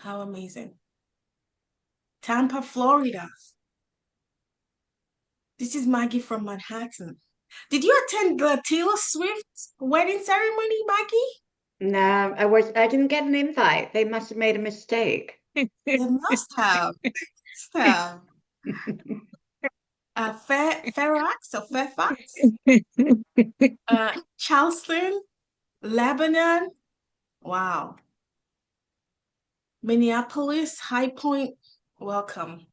How amazing. Tampa, Florida. This is Maggie from Manhattan. Did you attend the Taylor Swift wedding ceremony, Maggie? No, I didn't get an invite. They must have made a mistake. They must have. Must have. Fairfax or Fairfax? Charleston, Lebanon. Wow. Minneapolis, High Point. Welcome.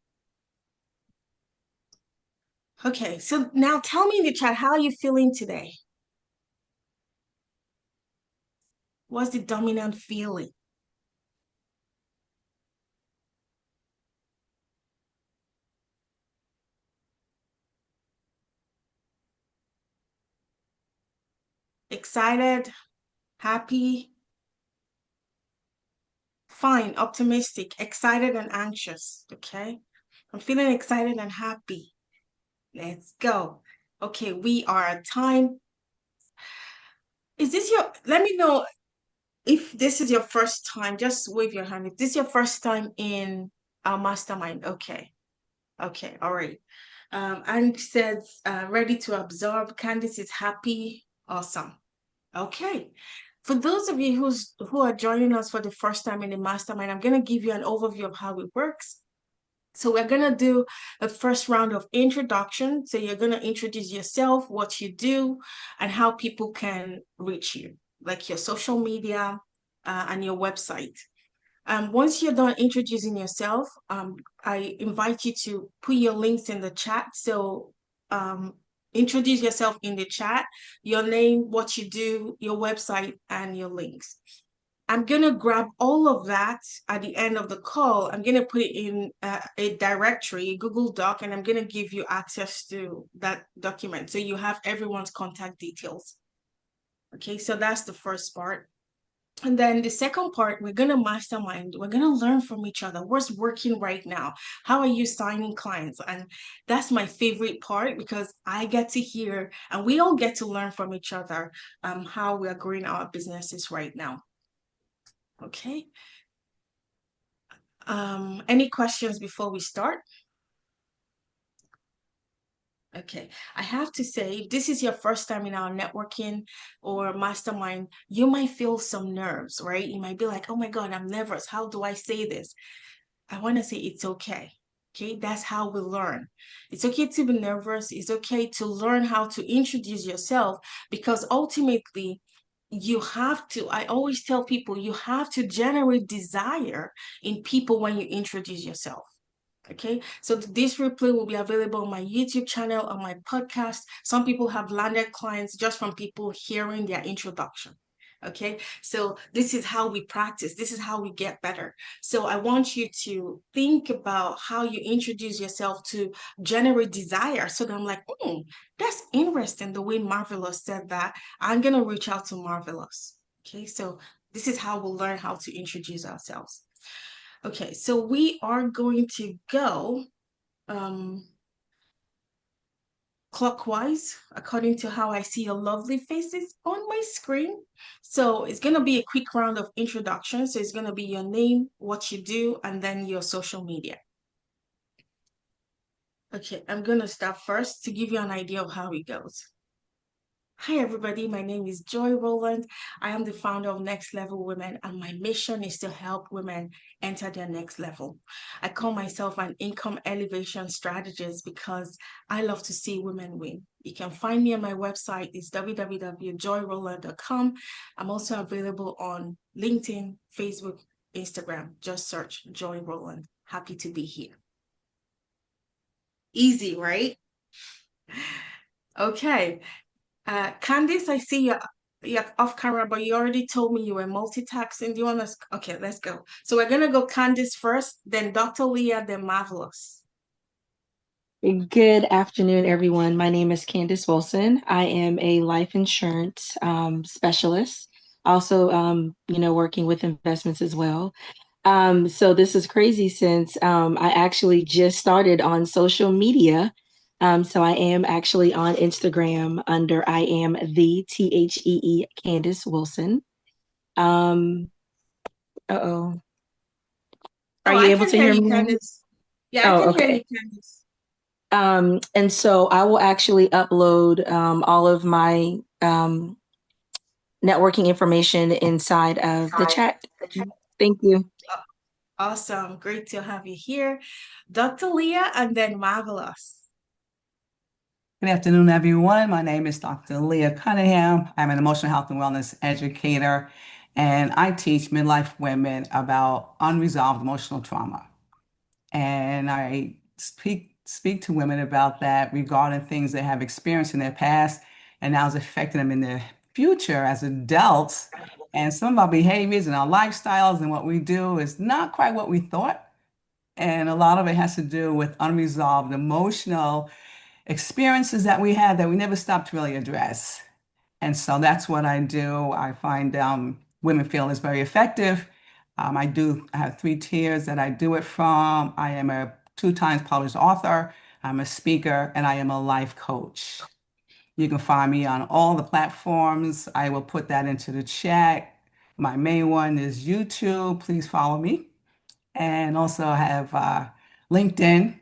Okay, so now tell me in the chat, how are you feeling today? What's the dominant feeling? Excited, happy, fine, optimistic, excited, and anxious. Okay, I'm feeling excited and happy. Let's go. Okay, we are at time. Is this your, let me know if this is your first time. Just wave your hand. If this is your first time in our mastermind, okay. Okay, all right. And says, ready to absorb. Candice is happy. Awesome. Okay. For those of you who are joining us for the first time in the mastermind, I'm going to give you an overview of how it works. So we're going to do a first round of introduction. So you're going to introduce yourself, what you do, and how people can reach you, like your social media and your website. Once you're done introducing yourself, I invite you to put your links in the chat. So introduce yourself in the chat, your name, what you do, your website, and your links. I'm going to grab all of that at the end of the call. I'm going to put it in a directory, Google Doc, and I'm going to give you access to that document. So you have everyone's contact details. Okay, so that's the first part. And then the second part, we're going to mastermind. We're going to learn from each other. What's working right now? How are you signing clients? And that's my favorite part because I get to hear and we all get to learn from each other how we are growing our businesses right now. Okay. Any questions before we start? Okay, I have to say, if this is your first time in our networking or mastermind, you might feel some nerves, right? You might be like, oh my God, I'm nervous. How do I say this? I want to say it's okay. Okay, that's how we learn. It's okay to be nervous. It's okay to learn how to introduce yourself because ultimately, you have to, I always tell people, you have to generate desire in people when you introduce yourself. Okay, so this replay will be available on my YouTube channel, on my podcast. Some people have landed clients just from people hearing their introduction. Okay, so this is how we practice, this is how we get better. So I want you to think about how you introduce yourself to generate desire. So that I'm like, that's interesting the way Marvelous said that. I'm gonna reach out to Marvelous. Okay, so this is how we'll learn how to introduce ourselves. Okay, so we are going to go um, clockwise according to how I see your lovely faces on my screen. So it's going to be a quick round of introduction. So it's going to be your name, what you do, and then your social media. Okay, I'm going to start first to give you an idea of how it goes. Hi, everybody. My name is Joy Rowland. I am the founder of Next Level Women, and my mission is to help women enter their next level. I call myself an income elevation strategist because I love to see women win. You can find me on my website. It's www.joyrowland.com. I'm also available on LinkedIn, Facebook, Instagram. Just search Joy Rowland. Happy to be here. Easy, right? Okay. Candice, I see you're off camera, but you already told me you were multitasking. Do you want to? Okay, let's go. So we're gonna go Candice first, then Dr. Leah, then Marvelous. Good afternoon, everyone. My name is Candice Wilson. I am a life insurance specialist, also, working with investments as well. So this is crazy since I actually just started on social media. So I am actually on Instagram under I am the THEE Candice Wilson. Um, uh-oh. Are Oh, you I able can to hear hear you, me now? Candice. Yeah, I Oh, can hear okay. you, Candice. And so I will actually upload all of my networking information inside of the chat. Thank you. Uh, Awesome. Great to have you here. Dr. Leah and then Marvelous. Good afternoon, everyone. My name is Dr. Leah Cunningham. I'm an emotional health and wellness educator, and I teach midlife women about unresolved emotional trauma. And I speak to women about that regarding things they have experienced in their past and now is affecting them in their future as adults. And some of our behaviors and our lifestyles and what we do is not quite what we thought. And a lot of it has to do with unresolved emotional experiences that we had that we never stopped to really address. And so that's what I do. I find women feel is very effective. I have three tiers that I do it from. I am a two times published author. I'm a speaker and I am a life coach. You can find me on all the platforms. I will put that into the chat. My main one is YouTube. Please follow me. And also I have LinkedIn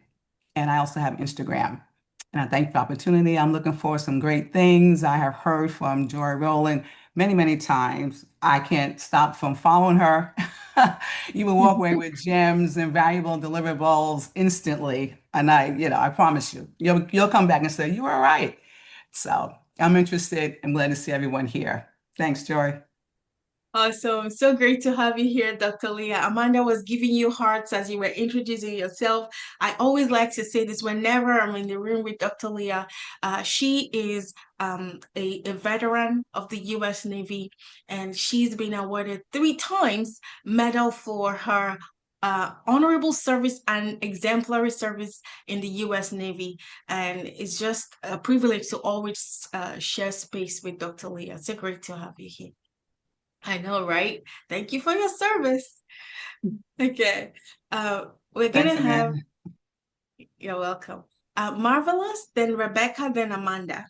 and I also have Instagram. And I thank you for the opportunity. I'm looking for some great things. I have heard from Joy Rowland many, many times. I can't stop from following her. You will walk away with gems and valuable deliverables instantly. And I promise you, you'll come back and say, you were right. So I'm interested and glad to see everyone here. Thanks, Joy. Awesome. So great to have you here, Dr. Leah. Amanda was giving you hearts as you were introducing yourself. I always like to say this whenever I'm in the room with Dr. Leah. She is a veteran of the U.S. Navy, and she's been awarded 3 times medal for her honorable service and exemplary service in the U.S. Navy. And it's just a privilege to always share space with Dr. Leah. So great to have you here. I know, right? Thank you for your service. Okay. We're gonna Thanks, have, Amanda. you're welcome. Marvelous, then Rebecca, then Amanda.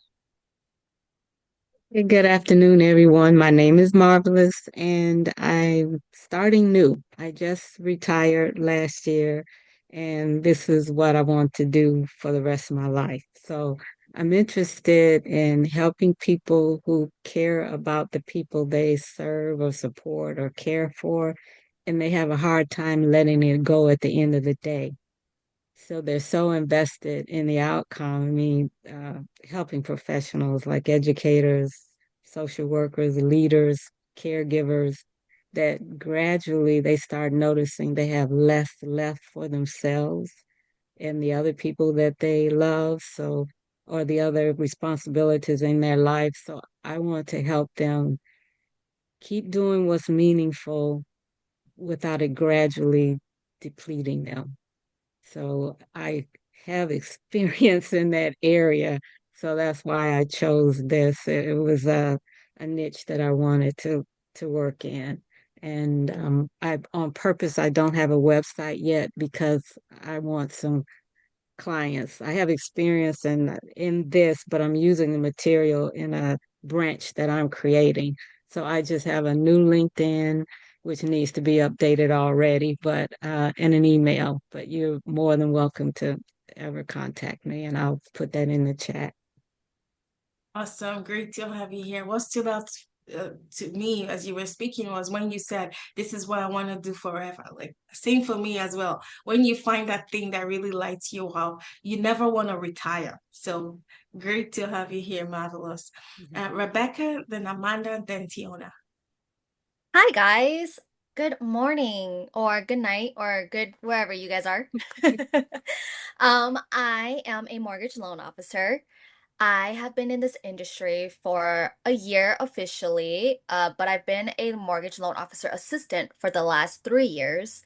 Hey, good afternoon, everyone. My name is Marvelous, and I'm starting new. I just retired last year, and this is what I want to do for the rest of my life. So I'm interested in helping people who care about the people they serve or support or care for, and they have a hard time letting it go at the end of the day. So they're so invested in the outcome. I mean, helping professionals like educators, social workers, leaders, caregivers, that gradually they start noticing they have less left for themselves and the other people that they love. So, or the other responsibilities in their life. So I want to help them keep doing what's meaningful without it gradually depleting them. So I have experience in that area. So that's why I chose this. It was a niche that I wanted to work in. And I on purpose I don't have a website yet because I want some clients. I have experience in this, but I'm using the material in a branch that I'm creating. So I just have a new LinkedIn, which needs to be updated already, but and an email. But you're more than welcome to ever contact me, and I'll put that in the chat. Awesome. Great to have you here. What stood out to me as you were speaking was when you said, this is what I want to do forever. Like, same for me as well. When you find that thing that really lights you up, you never want to retire. So great to have you here. Marvelous. Mhm. Rebecca, then Amanda, then Tiona. Hi guys. Good morning or good night or good wherever you guys are. I am a mortgage loan officer. I have been in this industry for a year officially, but I've been a mortgage loan officer assistant for the last 3 years.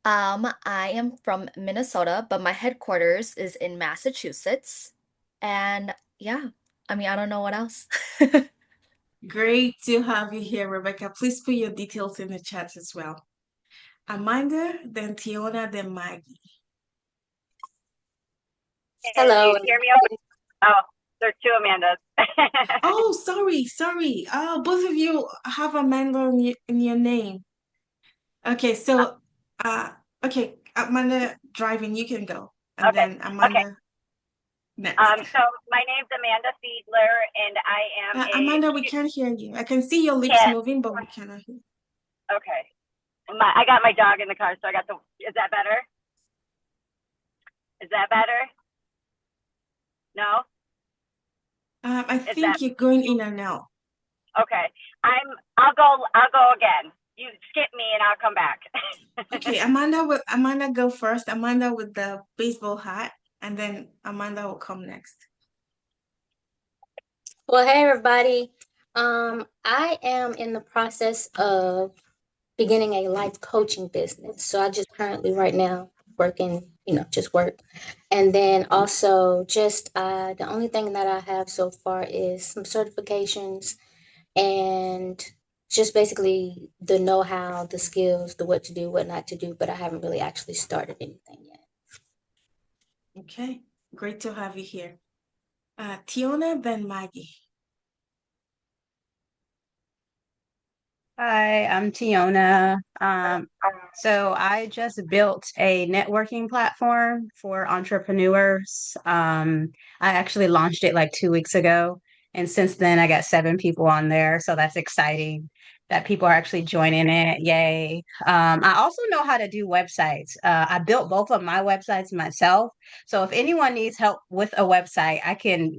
I am from Minnesota, but my headquarters is in Massachusetts. And yeah, I mean, I don't know what else. Great to have you here, Rebecca. Please put your details in the chat as well. Amanda, then Tiona, then Maggie. Hello. You hear me okay? Oh, there are two Amandas. Oh, sorry. Both of you have Amanda in your name. Okay, so Okay, Amanda driving, you can go. And Okay. then Amanda next. So my name's Amanda Fiedler, and I am Amanda, we can't hear you. I can see your lips Can't. moving, but we cannot hear. Okay. I got my dog in the car, so I got the. Is that better? Is that better? No. I Is that think you're going in and out. okay? I'll go again. You skip me, and I'll come back. Okay, Amanda go first. Amanda with the baseball hat, and then Amanda will come next. Well, hey everybody. I am in the process of beginning a life coaching business. So I just currently right now working, just work. And then also just the only thing that I have so far is some certifications and just basically the know-how, the skills, the what to do, what not to do, but I haven't really actually started anything yet. Okay, great to have you here. Tiona, then Maggie. Hi, I'm Tiona. So I just built a networking platform for entrepreneurs. I actually launched it like 2 weeks ago, and since then I got 7 people on there. So that's exciting that people are actually joining it. Yay. I also know how to do websites. I built both of my websites myself. So if anyone needs help with a website, I can,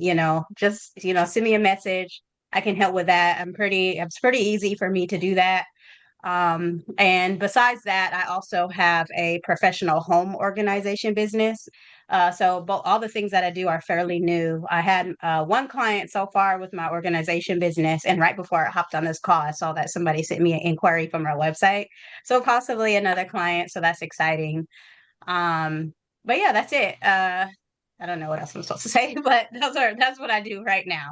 just, send me a message. I can help with that. It's pretty easy for me to do that. And besides that, I also have a professional home organization business. So all the things that I do are fairly new. I had one client so far with my organization business, and right before I hopped on this call, I saw that somebody sent me an inquiry from our website. So possibly another client. So that's exciting. But yeah, that's it. I don't know what else I'm supposed to say, but that's what I do right now.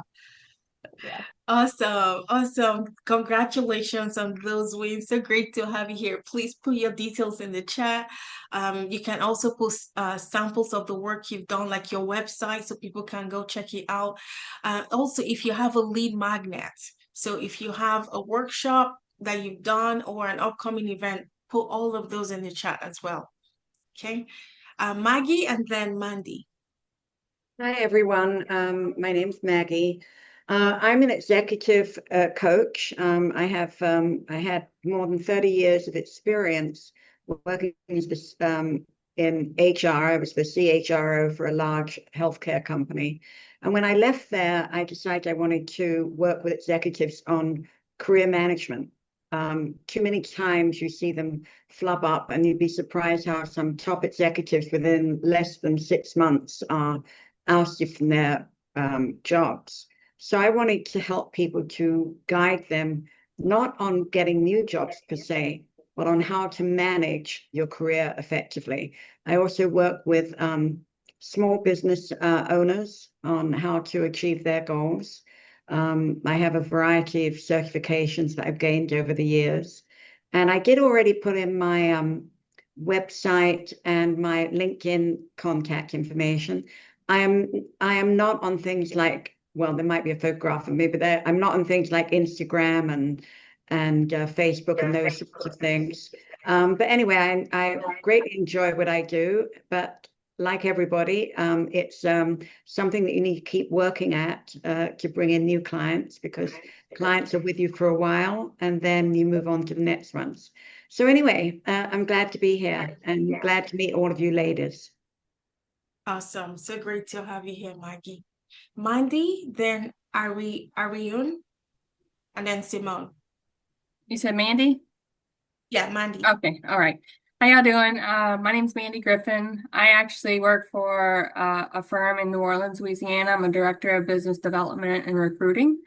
Yeah. Awesome, awesome. Congratulations on those wins. So great to have you here. Please put your details in the chat. You can also post samples of the work you've done, like your website, so people can go check it out. Also, if you have a lead magnet, so if you have a workshop that you've done or an upcoming event, put all of those in the chat as well. Okay. Maggie and then Mandy. Hi, everyone. My name's Maggie. I'm an executive coach. I had more than 30 years of experience working as this, in HR. I was the CHRO for a large healthcare company. And when I left there, I decided I wanted to work with executives on career management. Too many times you see them flub up, and you'd be surprised how some top executives within less than 6 months are ousted from their jobs. So I wanted to help people to guide them not on getting new jobs per se, but on how to manage your career effectively. I also work with small business owners on how to achieve their goals. I have a variety of certifications that I've gained over the years. And I did already put in my website and my LinkedIn contact information. I am not on things like, well, there might be a photograph of me, but I'm not on things like Instagram and Facebook and those sorts of things. But anyway, I greatly enjoy what I do, but like everybody, it's something that you need to keep working at to bring in new clients, because clients are with you for a while and then you move on to the next ones. So anyway, I'm glad to be here and glad to meet all of you ladies. Awesome. So great to have you here, Maggie. Mandy, then Ariun, and then Simone. You said Mandy? Yeah, Mandy. Okay, all right. How y'all doing? My name's Mandy Griffin. I actually work for a firm in New Orleans, Louisiana. I'm a director of business development and recruiting.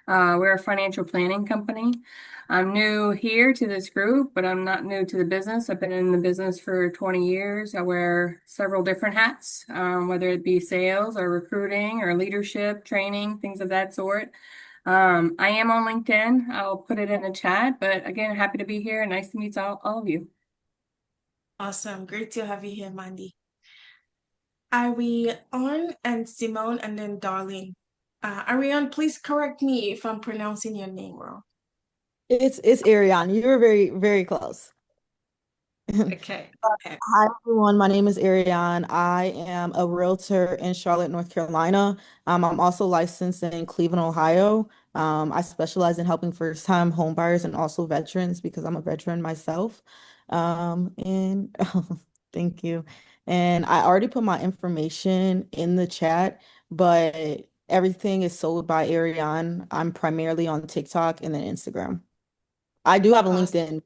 We're a financial planning company. I'm new here to this group, but I'm not new to the business. I've been in the business for 20 years. I wear several different hats, whether it be sales or recruiting or leadership, training, things of that sort. I am on LinkedIn. I'll put it in the chat, but again, happy to be here. Nice to meet all of you. Awesome. Great to have you here, Mandy. Ariane and Simone, and then Darlene. Ariane, please correct me if I'm pronouncing your name wrong. It's Ariane. You were very, very close. Okay. Okay. Hi, everyone. My name is Ariane. I am a realtor in Charlotte, North Carolina. I'm also licensed in Cleveland, Ohio. I specialize in helping first-time home buyers and also veterans because I'm a veteran myself. And thank you. And I already put my information in the chat, but everything is sold by Ariane. I'm primarily on TikTok and then Instagram. I do have a Awesome. LinkedIn.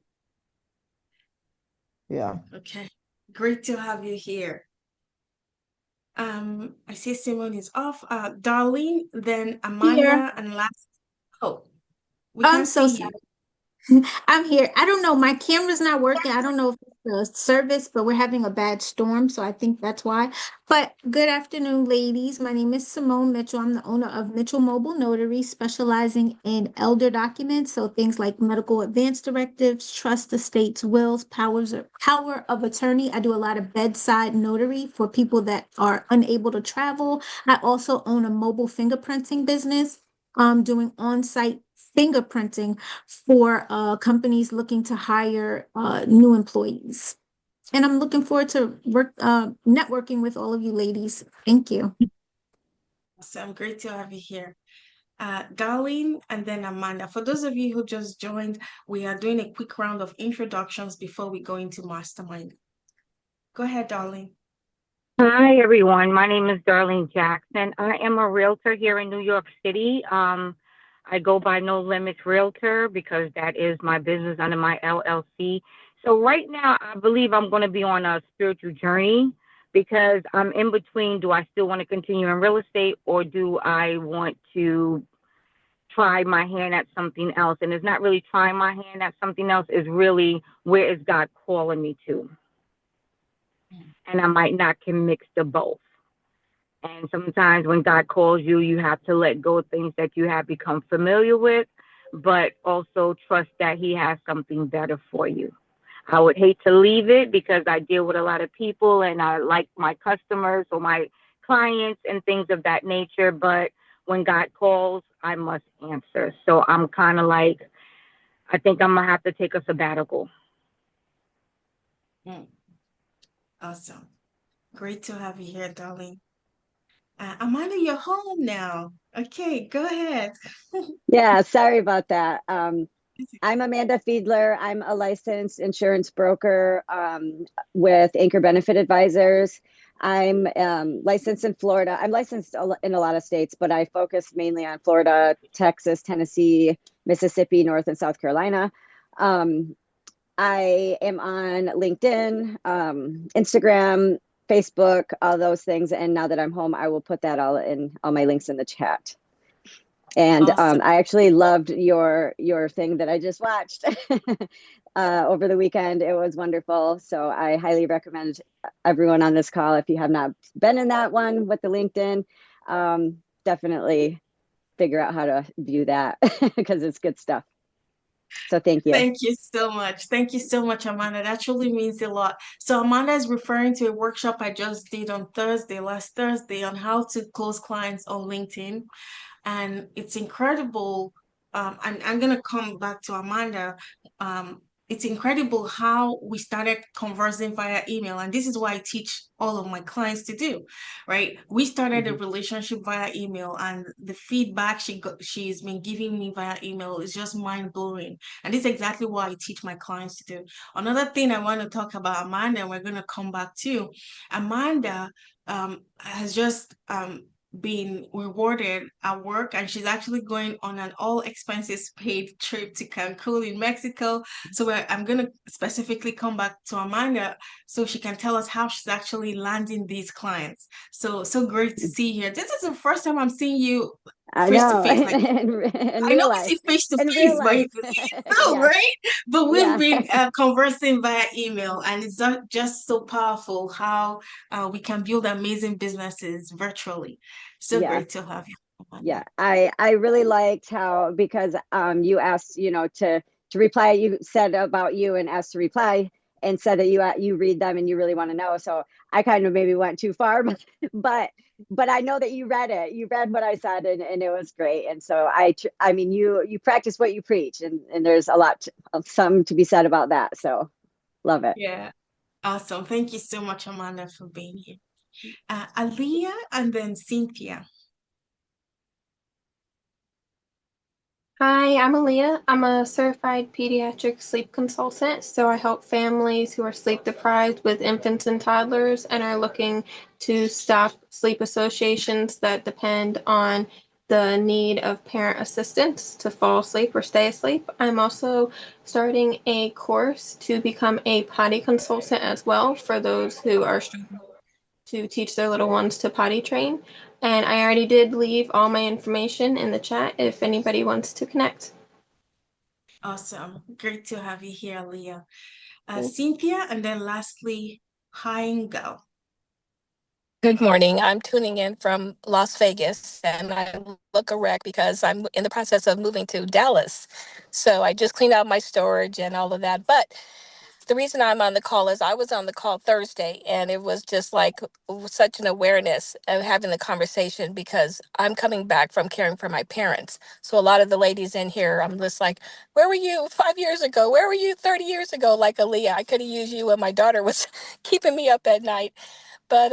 Yeah. Okay. Great to have you here. I see Simone is off. Darlene, then Here. Amanda, and last. Oh, we I'm can't so see sorry. you. I'm here. I don't know. My camera's not working. I don't know if it's the service, but we're having a bad storm, so I think that's why. But good afternoon, ladies. My name is Simone Mitchell. I'm the owner of Mitchell Mobile Notary, specializing in elder documents, so things like medical advance directives, trust estates, wills, power of attorney. I do a lot of bedside notary for people that are unable to travel. I also own a mobile fingerprinting business, doing on-site fingerprinting for companies looking to hire new employees. And I'm looking forward to networking with all of you ladies. Thank you. Awesome. Great to have you here. Darlene, and then Amanda. For those of you who just joined, we are doing a quick round of introductions before we go into mastermind. Go ahead, Darlene. Hi, everyone. My name is Darlene Jackson. I am a realtor here in New York City. I go by No Limits Realtor because that is my business under my LLC. So right now, I believe I'm going to be on a spiritual journey because I'm in between. Do I still want to continue in real estate or do I want to try my hand at something else? And it's not really trying my hand at something else. It's really where is God calling me to? And I might not can mix the both. And sometimes when God calls you, you have to let go of things that you have become familiar with, but also trust that He has something better for you. I would hate to leave it because I deal with a lot of people and I like my customers or my clients and things of that nature. But when God calls, I must answer. So I'm kind of like, I think I'm going to have to take a sabbatical. Awesome. Great to have you here, Darlene. Amanda, you're home now. Okay, go ahead. Yeah, sorry about that. I'm Amanda Fiedler. I'm a licensed insurance broker with Anchor Benefit Advisors. I'm licensed in Florida. I'm licensed in a lot of states, but I focus mainly on Florida, Texas, Tennessee, Mississippi, North and South Carolina. I am on LinkedIn, Instagram, Facebook, all those things. And now that I'm home, I will put that all my links in the chat. And Awesome. I actually loved your thing that I just watched over the weekend. It was wonderful. So I highly recommend everyone on this call, if you have not been in that one with the LinkedIn, definitely figure out how to view that because it's good stuff. So thank you. Thank you so much. Thank you so much, Amanda. That truly means a lot. So Amanda is referring to a workshop I just did on last Thursday, on how to close clients on LinkedIn. And it's incredible. And I'm gonna come back to Amanda. It's incredible how we started conversing via email, and this is what I teach all of my clients to do, right? We started a relationship via email, and the feedback she's been giving me via email is just mind blowing, and this is exactly what I teach my clients to do. Another thing I want to talk about Amanda, and we're gonna come back to Amanda. Has just been rewarded at work, and she's actually going on an all expenses paid trip to Cancun in Mexico. So I'm going to specifically come back to Amanda so she can tell us how she's actually landing these clients. So great to see you here. This is the first time I'm seeing you I face to know, face. Like, in I know real we life, see face to in face, real but life. no, Yes, right? But we've yeah, been conversing via email, and it's just so powerful how we can build amazing businesses virtually. So yeah. great to have you, Yeah, Amanda. I really liked how, because you asked, to reply, you said about you and asked to reply and said that you read them and you really want to know. So I kind of maybe went too far, but I know that you read it. You read what I said, and it was great. And so I mean, you practice what you preach, and there's a lot some to be said about that. So Love it. Yeah. Awesome. Thank you so much, Amanda, for being here. Aaliyah and then Cynthia. Hi, I'm Aaliyah. I'm a certified pediatric sleep consultant. So I help families who are sleep deprived with infants and toddlers and are looking to stop sleep associations that depend on the need of parent assistance to fall asleep or stay asleep. I'm also starting a course to become a potty consultant as well for those who are struggling to teach their little ones to potty train. And I already did leave all my information in the chat if anybody wants to connect. Awesome. Great to have you here, Aaliyah. Cynthia, and then lastly, Heingo. Good morning. I'm tuning in from Las Vegas and I look a wreck because I'm in the process of moving to Dallas. So I just cleaned out my storage and all of that. But the reason I'm on the call is I was on the call Thursday and it was just like such an awareness of having the conversation because I'm coming back from caring for my parents. So a lot of the ladies in here, I'm just like, where were you 5 years ago? Where were you 30 years ago? Like Aaliyah, I could have used you when my daughter was keeping me up at night. But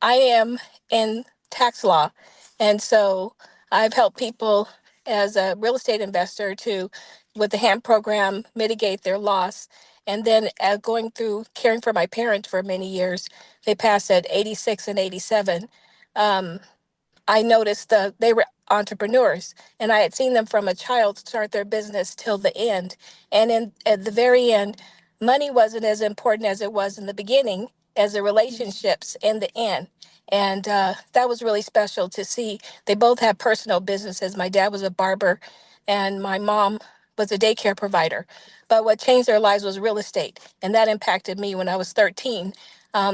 I am in tax law. And so I've helped people as a real estate investor to, with the HAMP program, mitigate their loss. And then going through caring for my parents for many years, they passed at 86 and 87. Um, I noticed they were entrepreneurs and I had seen them from a child start their business till the end. And at the very end, money wasn't as important as it was in the beginning as the relationships in the end. And that was really special to see. They both had personal businesses. My dad was a barber and my mom was a daycare provider. But what changed their lives was real estate. And that impacted me when I was 13.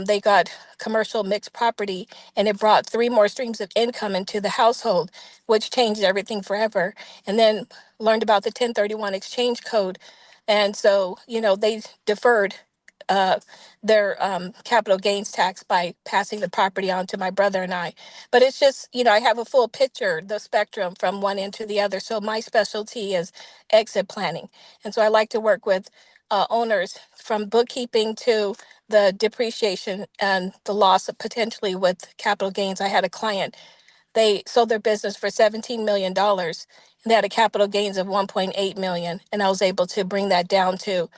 They got commercial mixed property and it brought three more streams of income into the household, which changed everything forever. And then learned about the 1031 exchange code. And so, they deferred uh, their capital gains tax by passing the property on to my brother and I. But it's just, I have a full picture, the spectrum from one end to the other. So my specialty is exit planning. And so I like to work with owners from bookkeeping to the depreciation and the loss of potentially with capital gains. I had a client, they sold their business for $17 million dollars, and they had a capital gains of 1.8 million. And I was able to bring that down to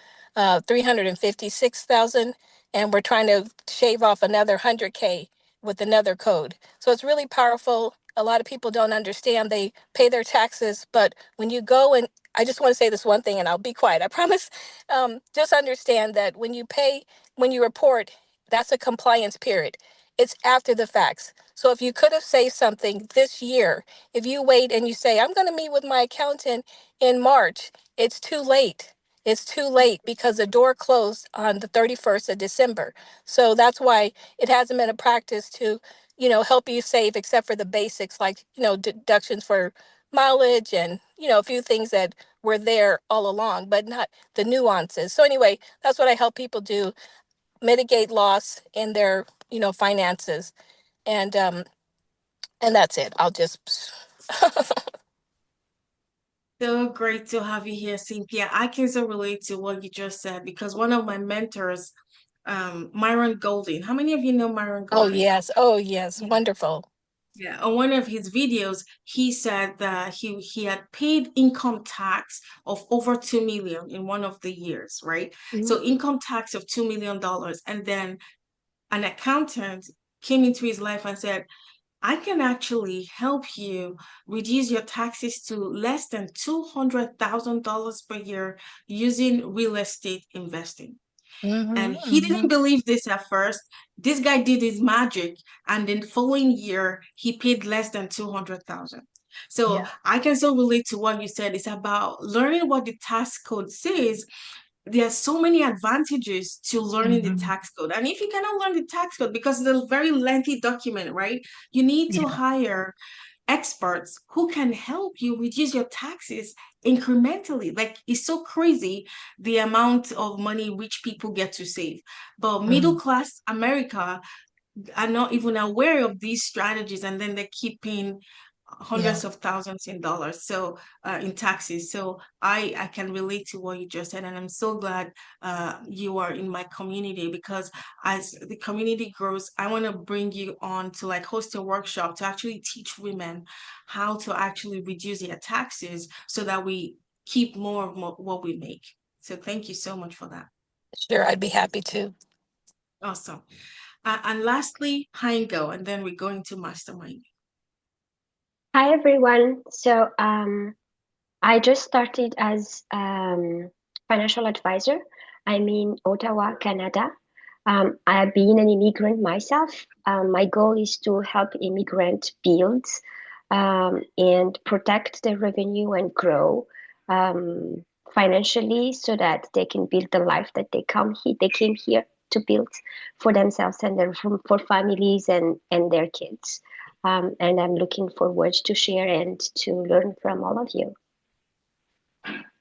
356,000. And we're trying to shave off another 100K with another code. So it's really powerful. A lot of people don't understand. They pay their taxes, but when you go and I just want to say this one thing and I'll be quiet, I promise. Just understand that when you report, that's a compliance period. It's after the facts. So if you could have saved something this year, if you wait and you say, I'm going to meet with my accountant in March, it's too late. It's too late because the door closed on the 31st of December. So that's why it hasn't been a practice to, help you save except for the basics like, deductions for mileage and, a few things that were there all along, but not the nuances. So anyway, that's what I help people do, mitigate loss in their, finances. And that's it. I'll just So great to have you here, Cynthia. I can so relate to what you just said because one of my mentors, Myron Golden. How many of you know Myron Oh Golden? yes. Oh yes. Wonderful. Yeah, on one of his videos, he said that he had paid income tax of over 2 million in one of the years, right? Mhm. So income tax of $2 million, and then an accountant came into his life and said, I can actually help you reduce your taxes to less than $200,000 per year using real estate investing. And he didn't believe this at first. This guy did his magic, and then the following year he paid less than 200,000. So Yeah. I can still relate to what you said. It's about learning what the tax code says. There are so many advantages to learning the Mhm. tax code. And if you cannot learn the tax code because it's a very lengthy document, right? You need to Yeah. hire experts who can help you reduce your taxes incrementally. Like, it's so crazy the amount of money rich people get to save. But middle Mhm. class America are not even aware of these strategies, and then they're keeping hundreds of thousands in dollars, so in taxes. So I can relate to what you just said, and I'm so glad you are in my community, because as the community grows, I want to bring you on to like host a workshop to actually teach women how to actually reduce their taxes so that we keep more of what we make. So thank you so much for that. Sure, I'd be happy to. Awesome. And lastly, Heingo, and then we go into mastermind. Hi everyone. So I just started as financial advisor. I'm in Ottawa, Canada. I've been an immigrant myself. My goal is to help immigrants build and protect their revenue and grow financially so that they can build the life that they came here to build for themselves and for families and their kids. And I'm looking forward to share and to learn from all of you.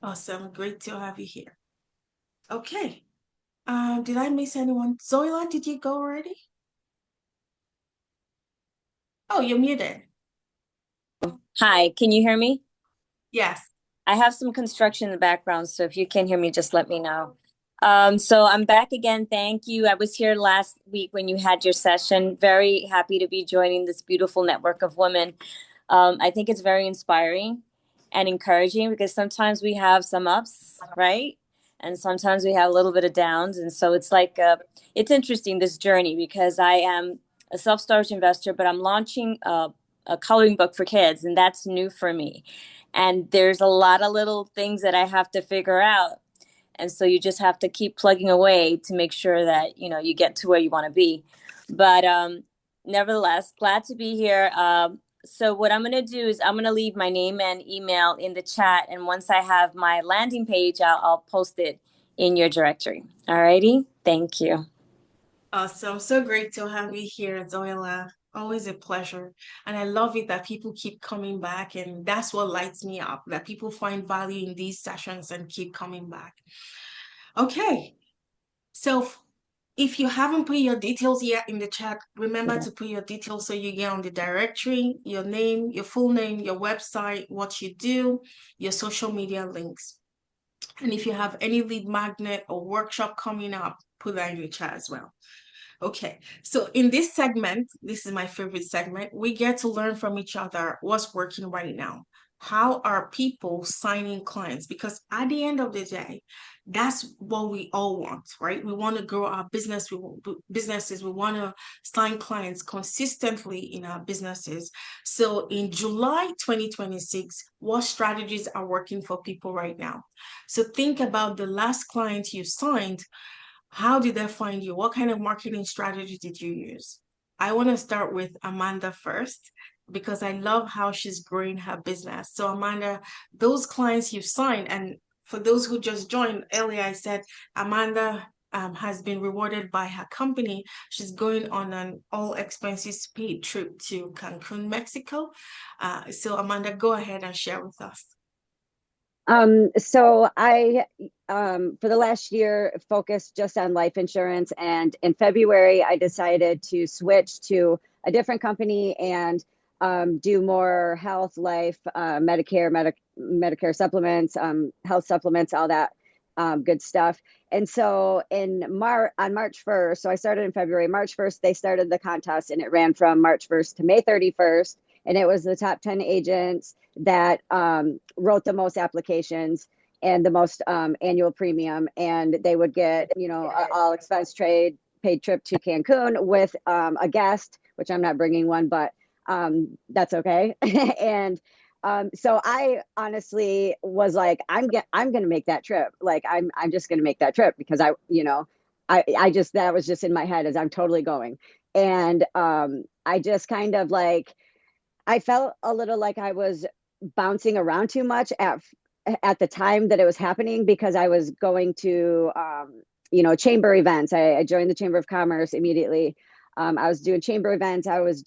Awesome. Great to have you here. Okay. Did I miss anyone? Zoila, did you go already? Oh, you're muted. Hi, can you hear me? Yes. I have some construction in the background, so if you can't hear me, just let me know. So I'm back again. Thank you. I was here last week when you had your session. Very happy to be joining this beautiful network of women. I think it's very inspiring and encouraging because sometimes we have some ups, right? And sometimes we have a little bit of downs. And so it's like, it's interesting, this journey, because I am a self-storage investor, but I'm launching a coloring book for kids, and that's new for me. And there's a lot of little things that I have to figure out. And so you just have to keep plugging away to make sure that, you get to where you want to be. But nevertheless, glad to be here. So what I'm going to do is I'm going to leave my name and email in the chat. And once I have my landing page, I'll post it in your directory. All righty. Thank you. Awesome. So great to have you here, Zoila. Always a pleasure. And I love it that people keep coming back. And that's what lights me up, that people find value in these sessions and keep coming back. Okay. So if you haven't put your details yet in the chat, remember to put your details so you get on the directory, your name, your full name, your website, what you do, your social media links. And if you have any lead magnet or workshop coming up, put that in the chat as well. Okay, so in this segment, this is my favorite segment, we get to learn from each other what's working right now. How are people signing clients? Because at the end of the day, that's what we all want, right? We want to grow our businesses. We want to sign clients consistently in our businesses. So in July 2026, what strategies are working for people right now? So think about the last client you signed. How did they find you? What kind of marketing strategy did you use? I want to start with Amanda first because I love how she's growing her business. So, Amanda, those clients you've signed, and for those who just joined earlier, I said Amanda has been rewarded by her company. She's going on an all expenses paid trip to Cancun, Mexico. So, Amanda, go ahead and share with us. So I, for the last year, focused just on life insurance. And in February, I decided to switch to a different company and do more health, life, Medicare supplements, health supplements, all that good stuff. And so on March 1st, so I started in February, March 1st, they started the contest and it ran from March 1st to May 31st. And it was the top 10 agents that wrote the most applications and the most annual premium. And they would get, all expense paid trip to Cancun with a guest, which I'm not bringing one, but that's okay. And so I honestly was like, I'm going to make that trip. Like, I'm just going to make that trip because I just, that was just in my head as I'm totally going. And I just kind of like, I felt a little like I was bouncing around too much at the time that it was happening because I was going to, chamber events. I joined the Chamber of Commerce immediately. I was doing chamber events. I was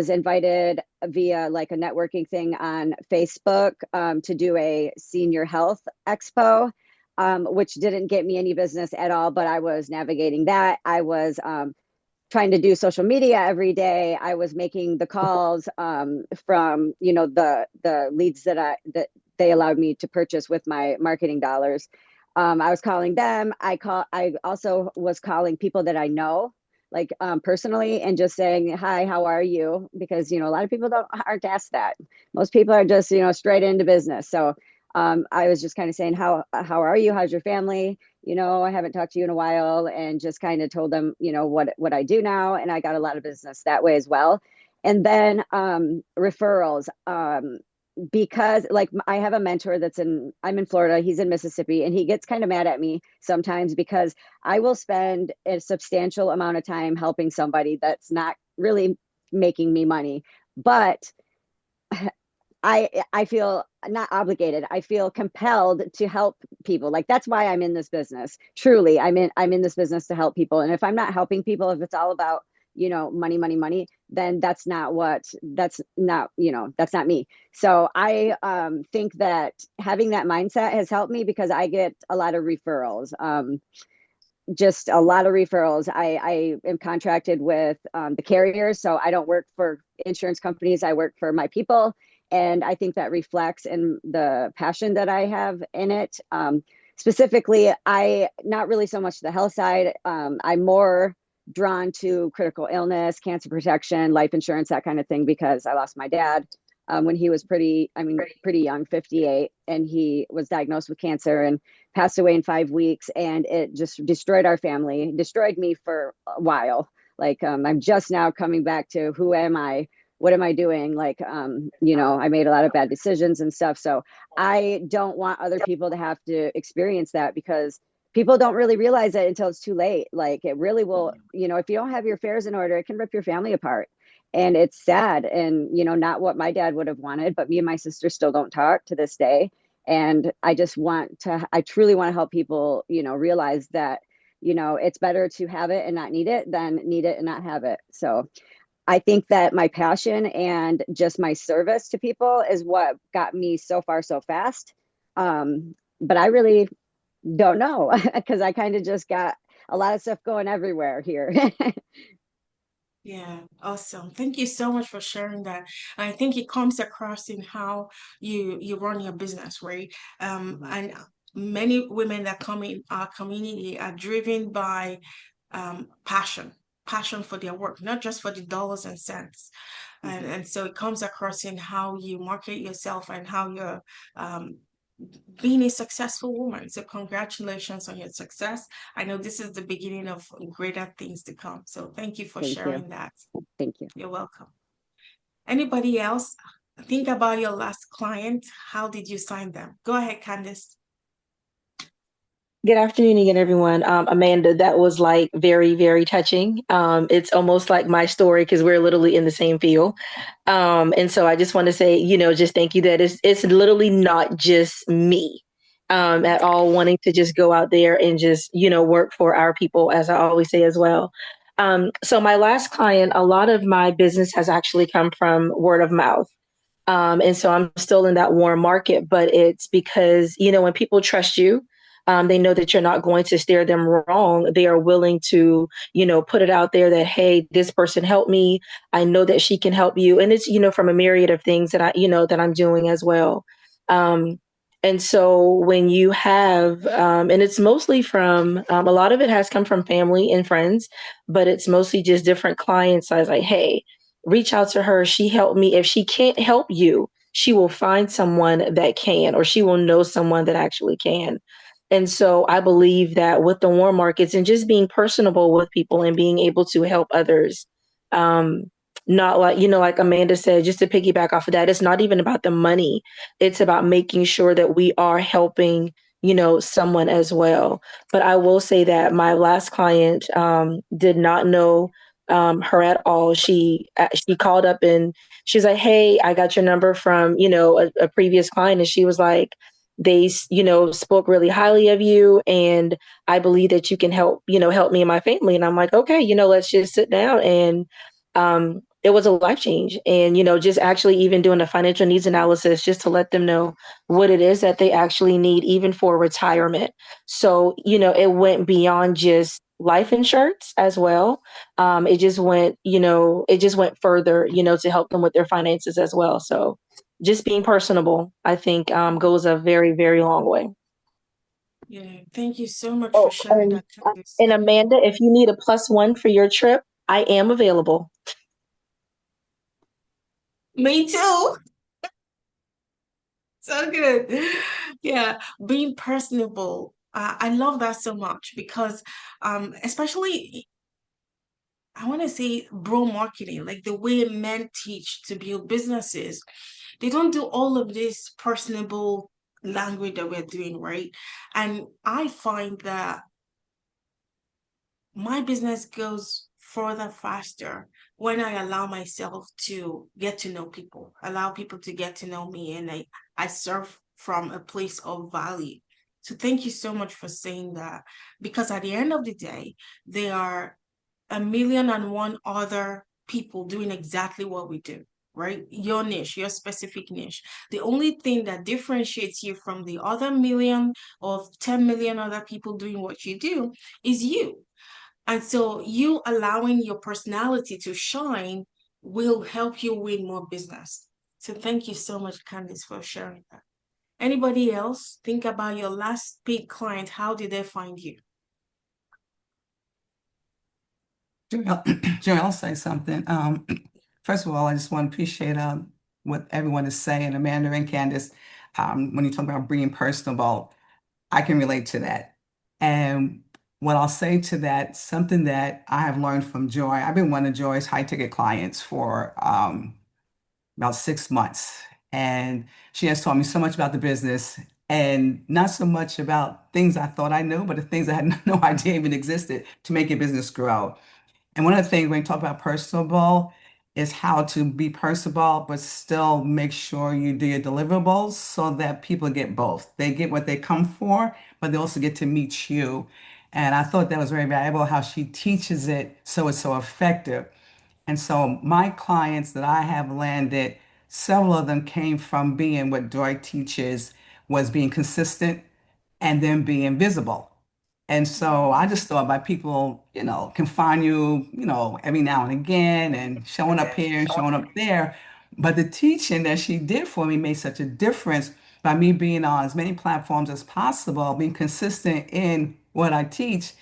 invited via like a networking thing on Facebook to do a senior health expo, which didn't get me any business at all, but I was navigating that. I was trying to do social media every day. I was making the calls from, you know, the leads that they allowed me to purchase with my marketing dollars. I was calling them. I also was calling people that I know, like personally, and just saying, "Hi, how are you?" Because, you know, a lot of people aren't asked that. Most people are just, you know, straight into business. So I was just kind of saying, how are you? How's your family? You know, I haven't talked to you in a while, and just kind of told them, you know, what I do now. And I got a lot of business that way as well. And then referrals. Because like I have a mentor I'm in Florida, he's in Mississippi, and he gets kind of mad at me sometimes because I will spend a substantial amount of time helping somebody that's not really making me money. But I feel not obligated. I feel compelled to help people. Like that's why I'm in this business. Truly, I'm in this business to help people. And if I'm not helping people, if it's all about, you know, money, money, money, then that's not, you know, that's not me. So I think that having that mindset has helped me because I get a lot of referrals. Just a lot of referrals. I am contracted with the carriers, so I don't work for insurance companies. I work for my people, and I think that reflects in the passion that I have in it. Specifically, I not really so much the health side. I'm more drawn to critical illness, cancer protection, life insurance, that kind of thing, because I lost my dad when he was pretty young, 58, and he was diagnosed with cancer and passed away in 5 weeks. And it just destroyed our family, destroyed me for a while. Like, I'm just now coming back to who am I? What am I doing? Like, you know, I made a lot of bad decisions and stuff. So I don't want other people to have to experience that because people don't really realize it until it's too late. Like it really will, you know, if you don't have your affairs in order, it can rip your family apart. And it's sad, and you know, not what my dad would have wanted, but me and my sister still don't talk to this day. And I truly want to help people, you know, realize that, you know, it's better to have it and not need it than need it and not have it. So I think that my passion and just my service to people is what got me so far so fast. But I really don't know because I kind of just got a lot of stuff going everywhere here. Yeah, awesome. Thank you so much for sharing that. I think it comes across in how you run your business, right? And many women that come in our community are driven by passion, passion for their work, not just for the dollars and cents. And so it comes across in how you market yourself and how you're um, being a successful woman. So congratulations on your success. I know this is the beginning of greater things to come. So thank you for Thank you. sharing that. Thank you. You're welcome. Anybody else? Think about your last client. How did you sign them? Go ahead, Candice. Good afternoon again, everyone. Amanda, that was like very, very touching. It's almost like my story because we're literally in the same field. And so I just want to say, you know, just thank you that it's literally not just me at all wanting to just go out there and just, you know, work for our people, as I always say as well. So my last client, a lot of my business has actually come from word of mouth. And so I'm still in that warm market, but it's because, you know, when people trust you, they know that you're not going to steer them wrong. They are willing to, you know, put it out there that, hey, this person helped me. I know that she can help you. And it's, you know, from a myriad of things that that I'm doing as well. And so when you have, and it's mostly from, a lot of it has come from family and friends, but it's mostly just different clients. I was like, hey, reach out to her. She helped me. If she can't help you, she will find someone that can, or she will know someone that actually can. And so I believe that with the warm markets and just being personable with people and being able to help others, um, not like, you know, like Amanda said, just to piggyback off of that, it's not even about the money. It's about making sure that we are helping, you know, someone as well. But I will say that my last client did not know her at all. She called up and she's like, "Hey, I got your number from, you know, a previous client," and she was like, "They, you know, spoke really highly of you, and I believe that you can help, you know, help me and my family." And I'm like, "Okay, you know, let's just sit down." And it was a life change, and you know, just actually even doing a financial needs analysis just to let them know what it is that they actually need, even for retirement. So, you know, it went beyond just life insurance as well. It just went further, to help them with their finances as well. So just being personable, I think, goes a very, very long way. Yeah, thank you so much for Oh, sharing that, Candice. and Amanda, if you need a +1 for your trip, I am available. Me too. So good. Yeah, being personable. I love that so much because, especially, I want to say bro marketing, like the way men teach to build businesses. They don't do all of this personable language that we're doing, right? And I find that my business goes further faster when I allow myself to get to know people, allow people to get to know me, and I serve from a place of value. So thank you so much for saying that because at the end of the day, there are a million and one other people doing exactly what we do, right? Your niche, your specific niche. The only thing that differentiates you from the other million or 10 million other people doing what you do is you. And so you allowing your personality to shine will help you win more business. So thank you so much, Candice, for sharing that. Anybody else think about your last paid client? How did they find you? Joy, I'll say something. First of all, I just want to appreciate what everyone is saying, Amanda and Candace. When you talk about being personable, I can relate to that. And what I'll say to that, something that I have learned from Joy, I've been one of Joy's high ticket clients for about 6 months. And she has taught me so much about the business and not so much about things I thought I knew, but the things I had no idea even existed to make your business grow. And one of the things when you talk about personable is how to be personable, but still make sure you do your deliverables so that people get both. They get what they come for, but they also get to meet you. And I thought that was very valuable how she teaches it so it's so effective. And so my clients that I have landed, several of them came from being what Joy teaches was being consistent and then being visible. And so I just thought by people, can find you, every now and again and showing up here and showing up there. But the teaching that she did for me made such a difference by me being on as many platforms as possible, being consistent in what I teach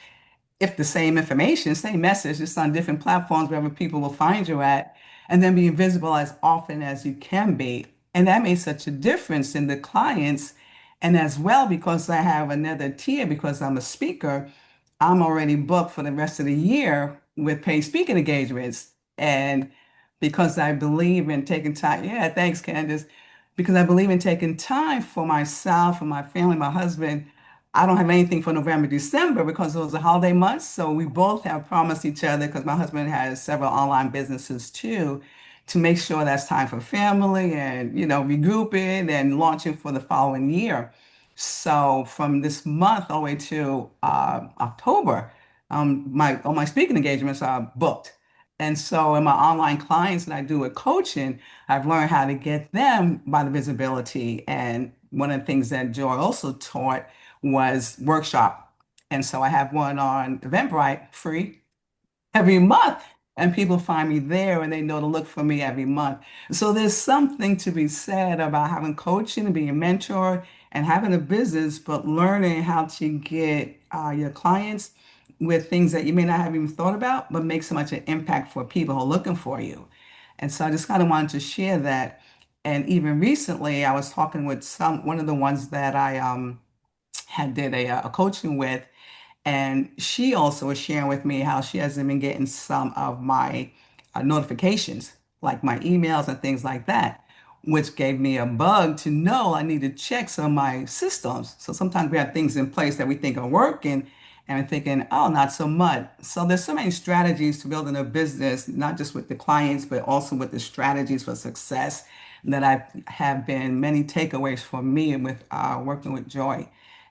if the same information, same message, just on different platforms wherever people will find you at, and then being visible as often as you can be. And that made such a difference in the clients. And as well, because I have another tier, because I'm a speaker, I'm already booked for the rest of the year with paid speaking engagements. And because I believe in taking time, yeah, thanks, Candace. Because I believe in taking time for myself, for my family, my husband. I don't have anything for November, December because those are holiday months. So we both have promised each other, because my husband has several online businesses too, to make sure that's time for family and, regrouping and launching for the following year. So from this month all the way to October, my all my speaking engagements are booked. And so in my online clients that I do with coaching, I've learned how to get them by the visibility. And one of the things that Joy also taught was workshop. And so I have one on Eventbrite free every month. And people find me there and they know to look for me every month. So there's something to be said about having coaching and being a mentor and having a business, but learning how to get your clients with things that you may not have even thought about, but make so much an impact for people who are looking for you. And so I just kind of wanted to share that. And even recently, I was talking with one of the ones that I had did a coaching with, and she also was sharing with me how she hasn't been getting some of my notifications, like my emails and things like that, which gave me a bug to know I need to check some of my systems. So sometimes we have things in place that we think are working, and I'm thinking, oh, not so much. So there's so many strategies to building a business, not just with the clients, but also with the strategies for success that I have been many takeaways for me with working with Joy.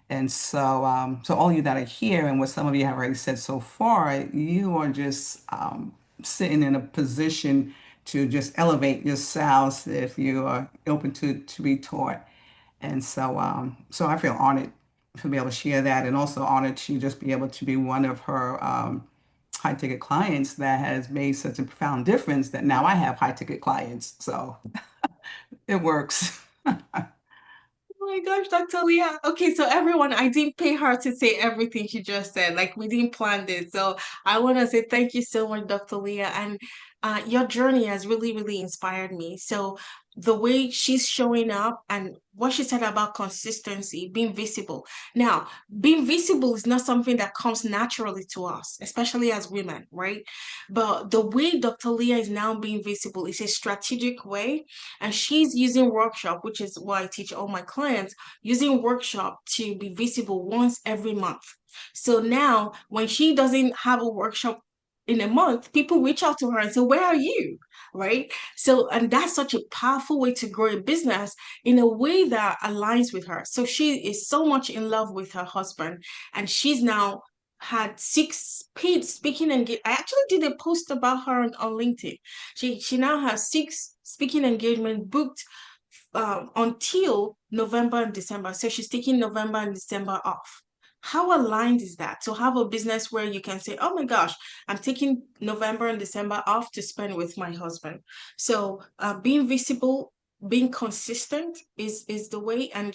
And so, so all you that are here, and what some of you have already said so far, you are just sitting in a position to just elevate yourselves if you are open to be taught. And so, so I feel honored to be able to share that, and also honored to just be able to be one of her high ticket clients that has made such a profound difference that now I have high ticket clients. So it works. Oh my gosh, Dr. Leah. Okay, so everyone, I didn't pay her to say everything she just said. Like we didn't plan this. So I want to say thank you so much, Dr. Leah. And your journey has really, really inspired me. So the way she's showing up and what she said about consistency, being visible. Now, being visible is not something that comes naturally to us, especially as women, right? But the way Dr. Leah is now being visible is a strategic way, and she's using workshop, which is what I teach all my clients, using workshop to be visible once every month. So now when she doesn't have a workshop in a month, people reach out to her and say, where are you? Right? So, and that's such a powerful way to grow a business in a way that aligns with her. So she is so much in love with her husband, and she's now had 6 paid speaking engagement. I actually did a post about her on LinkedIn. She now has 6 speaking engagement booked until November and December. So she's taking November and December off. How aligned is that? To have a business where you can say, oh my gosh, I'm taking November and December off to spend with my husband. So being visible, being consistent is the way. And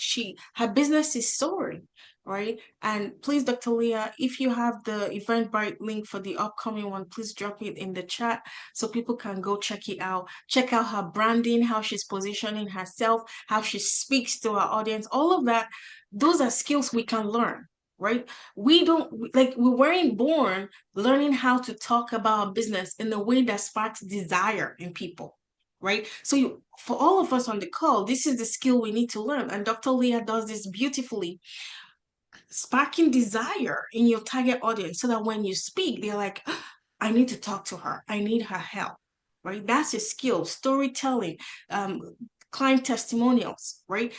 her business is soaring, right? And please, Dr. Leah, if you have the Eventbrite link for the upcoming one, please drop it in the chat so people can go check it out. Check out her branding, how she's positioning herself, how she speaks to her audience, all of that. Those are skills we can learn, right? We don't, like, we weren't born learning how to talk about business in a way that sparks desire in people, right? So for all of us on the call, this is the skill we need to learn. And Dr. Leah does this beautifully, sparking desire in your target audience so that when you speak, they're like, I need to talk to her. I need her help, right? That's a skill. Storytelling, um, client testimonials, right?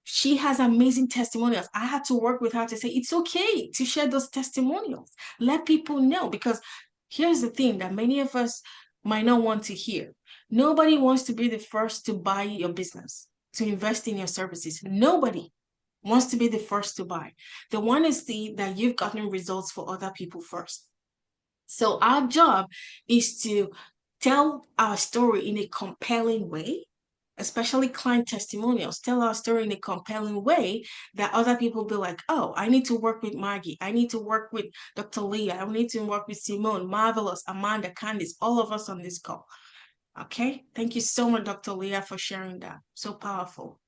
She has amazing testimonials. I had to work with her to say, it's okay to share those testimonials. Let people know, because here's the thing that many of us might not want to hear. Nobody wants to be the first to buy your business, to invest in your services. Nobody wants to be the first to buy. They want to see that you've gotten results for other people first. So our job is to tell our story in a compelling way, especially client testimonials. Tell our story in a compelling way that other people be like, oh, I need to work with Maggie. I need to work with Dr. Leah. I need to work with Simone, Marvelous, Amanda, Candice, all of us on this call. Okay. Thank you so much, Dr. Leah, for sharing that. So powerful.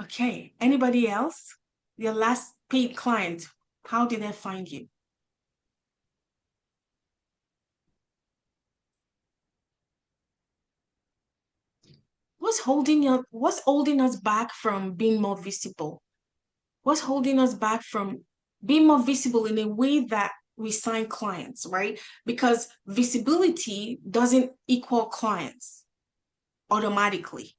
Okay. Anybody else? Your last paid client, how did they find you? What's holding us back from being more visible? What's holding us back from being more visible in a way that we sign clients, right? Because visibility doesn't equal clients automatically,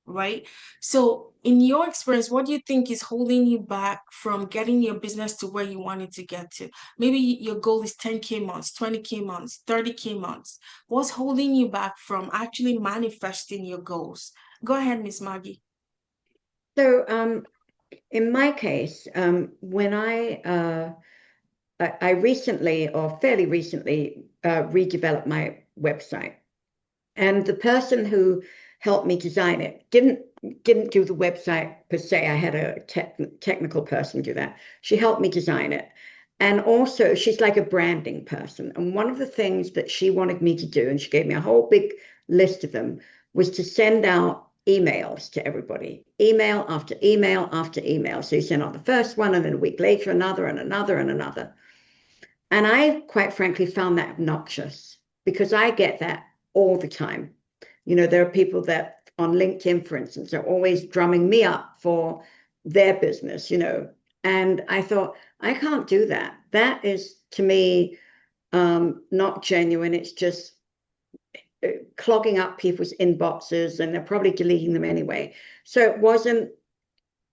right? So, in your experience, what do you think is holding you back from getting your business to where you want it to get to? Maybe your goal is 10K months, 20K months, 30K months. What's holding you back from actually manifesting your goals? Go ahead, Miss Maggie. So, in my case, when I recently, or fairly recently, redeveloped my website. And the person who helped me design it didn't do the website per se. I had a technical person do that. She helped me design it. And also, she's like a branding person. And one of the things that she wanted me to do, and she gave me a whole big list of them, was to send out emails to everybody, email after email after email. So you send out the first one, and then a week later, another, and another, and another. And I, quite frankly, found that obnoxious because I get that all the time. You know, there are people that on LinkedIn, for instance, are always drumming me up for their business, you know. And I thought, I can't do that. That is, to me, not genuine. It's just clogging up people's inboxes, and they're probably deleting them anyway. So it wasn't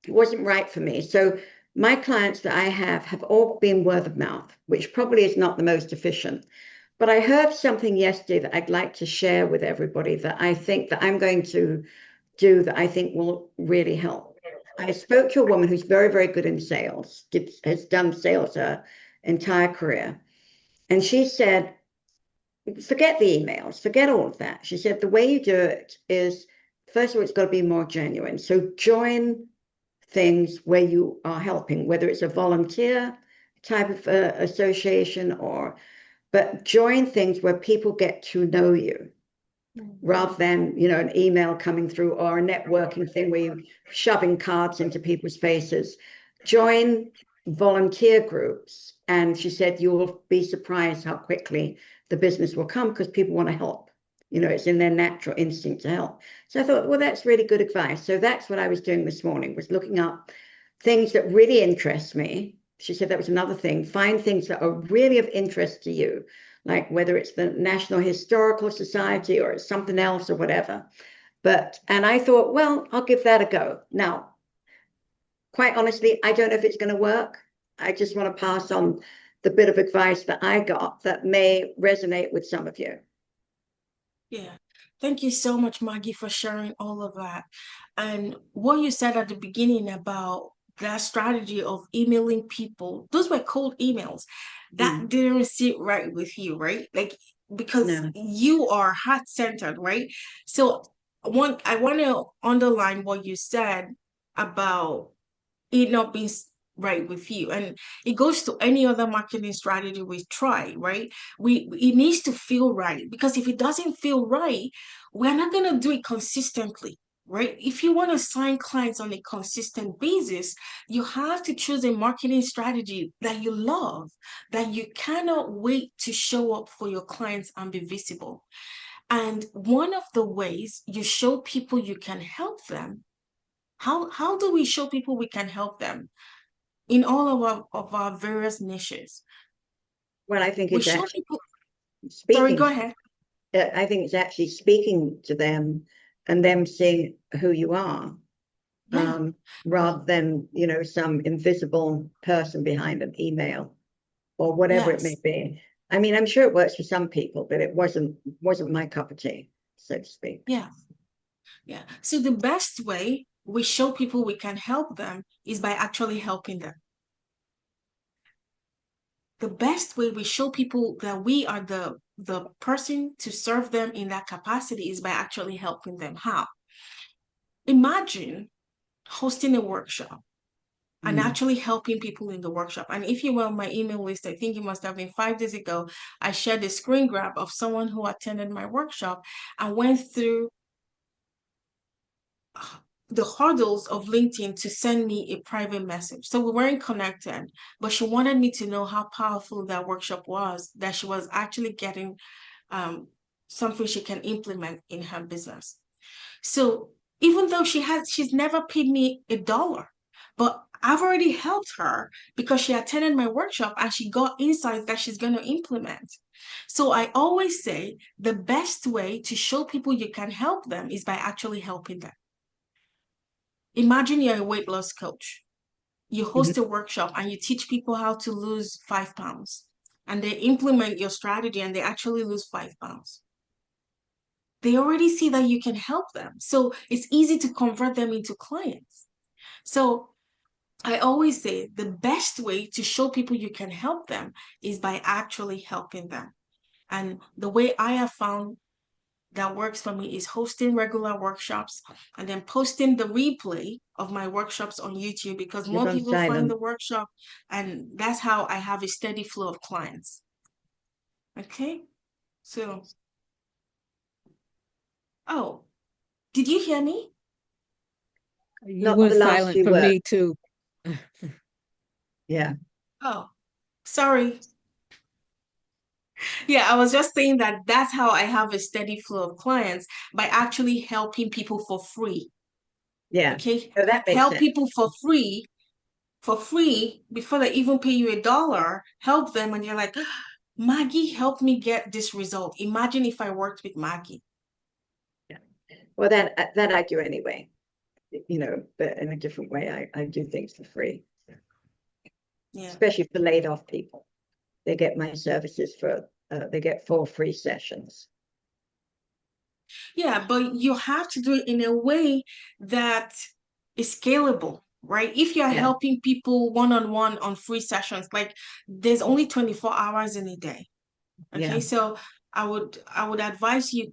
right for me. So my clients that I have all been word of mouth, which probably is not the most efficient. But I heard something yesterday that I'd like to share with everybody that I think that I'm going to do that I think will really help. I spoke to a woman who's very, very good in sales, has done sales her entire career. And she said, forget the emails, forget all of that. She said, the way you do it is, first of all, it's got to be more genuine. So join things where you are helping, whether it's a volunteer type of association but join things where people get to know you rather than, an email coming through or a networking thing where you're shoving cards into people's faces. Join volunteer groups. And she said, you will be surprised how quickly the business will come because people want to help. It's in their natural instinct to help. So I thought, well, that's really good advice. So that's what I was doing this morning, was looking up things that really interest me. She said that was another thing. Find things that are really of interest to you, like whether it's the National Historical Society or it's something else or whatever. And I thought, well, I'll give that a go. Now, quite honestly, I don't know if it's going to work. I just want to pass on the bit of advice that I got that may resonate with some of you. Yeah. Thank you so much, Maggie, for sharing all of that. And what you said at the beginning about that strategy of emailing people, those were cold emails. That didn't sit right with you, right? Like, because you are heart-centered, right? So I want to underline what you said about it not being right with you, and it goes to any other marketing strategy we try, right? It needs to feel right, because if it doesn't feel right, we're not going to do it consistently, right? If you want to sign clients on a consistent basis, you have to choose a marketing strategy that you love, that you cannot wait to show up for your clients and be visible. And one of the ways you show people you can help them, how do we show people we can help them in all of our various niches? Well, I think We it's show actually people. Sorry, speaking. go ahead. I think it's actually speaking to them and them seeing who you are, rather than, some invisible person behind an email or whatever it may Yes. be. I mean, I'm sure it works for some people, but it wasn't my cup of tea, so to speak. Yeah. Yeah. So the best way we show people we can help them is by actually helping them. The best way we show people that we are the person to serve them in that capacity is by actually helping them. How? Imagine hosting a workshop and actually helping people in the workshop. And if you were on my email list, I think it must have been 5 days ago, I shared a screen grab of someone who attended my workshop and went through the hurdles of LinkedIn to send me a private message. So we weren't connected, but she wanted me to know how powerful that workshop was, that she was actually getting something she can implement in her business. So even though she's never paid me $1, but I've already helped her because she attended my workshop and she got insights that she's going to implement. So I always say the best way to show people you can help them is by actually helping them. Imagine you're a weight loss coach. You host a workshop and you teach people how to lose 5 pounds, and they implement your strategy and they actually lose 5 pounds. They already see that you can help them. So it's easy to convert them into clients. So I always say the best way to show people you can help them is by actually helping them. And the way I have found that works for me is hosting regular workshops and then posting the replay of my workshops on YouTube, because more people find the workshop, and that's how I have a steady flow of clients. Okay, so, oh, did you hear me? You were silent for me too. Yeah. Oh, sorry. Yeah, I was just saying that that's how I have a steady flow of clients, by actually helping people for free. Yeah. Okay. So that makes Help sense. people for free before they even pay you $1. Help them and you're like, Maggie helped me get this result. Imagine if I worked with Maggie. Yeah. Well, that I do anyway, but in a different way. I do things for free. Yeah. Especially for laid off people. They get my services they get 4 free sessions. Yeah, but you have to do it in a way that is scalable. right? If you're Yeah. helping people one-on-one on free sessions, like there's only 24 hours in a day. Okay, Yeah. so I would advise you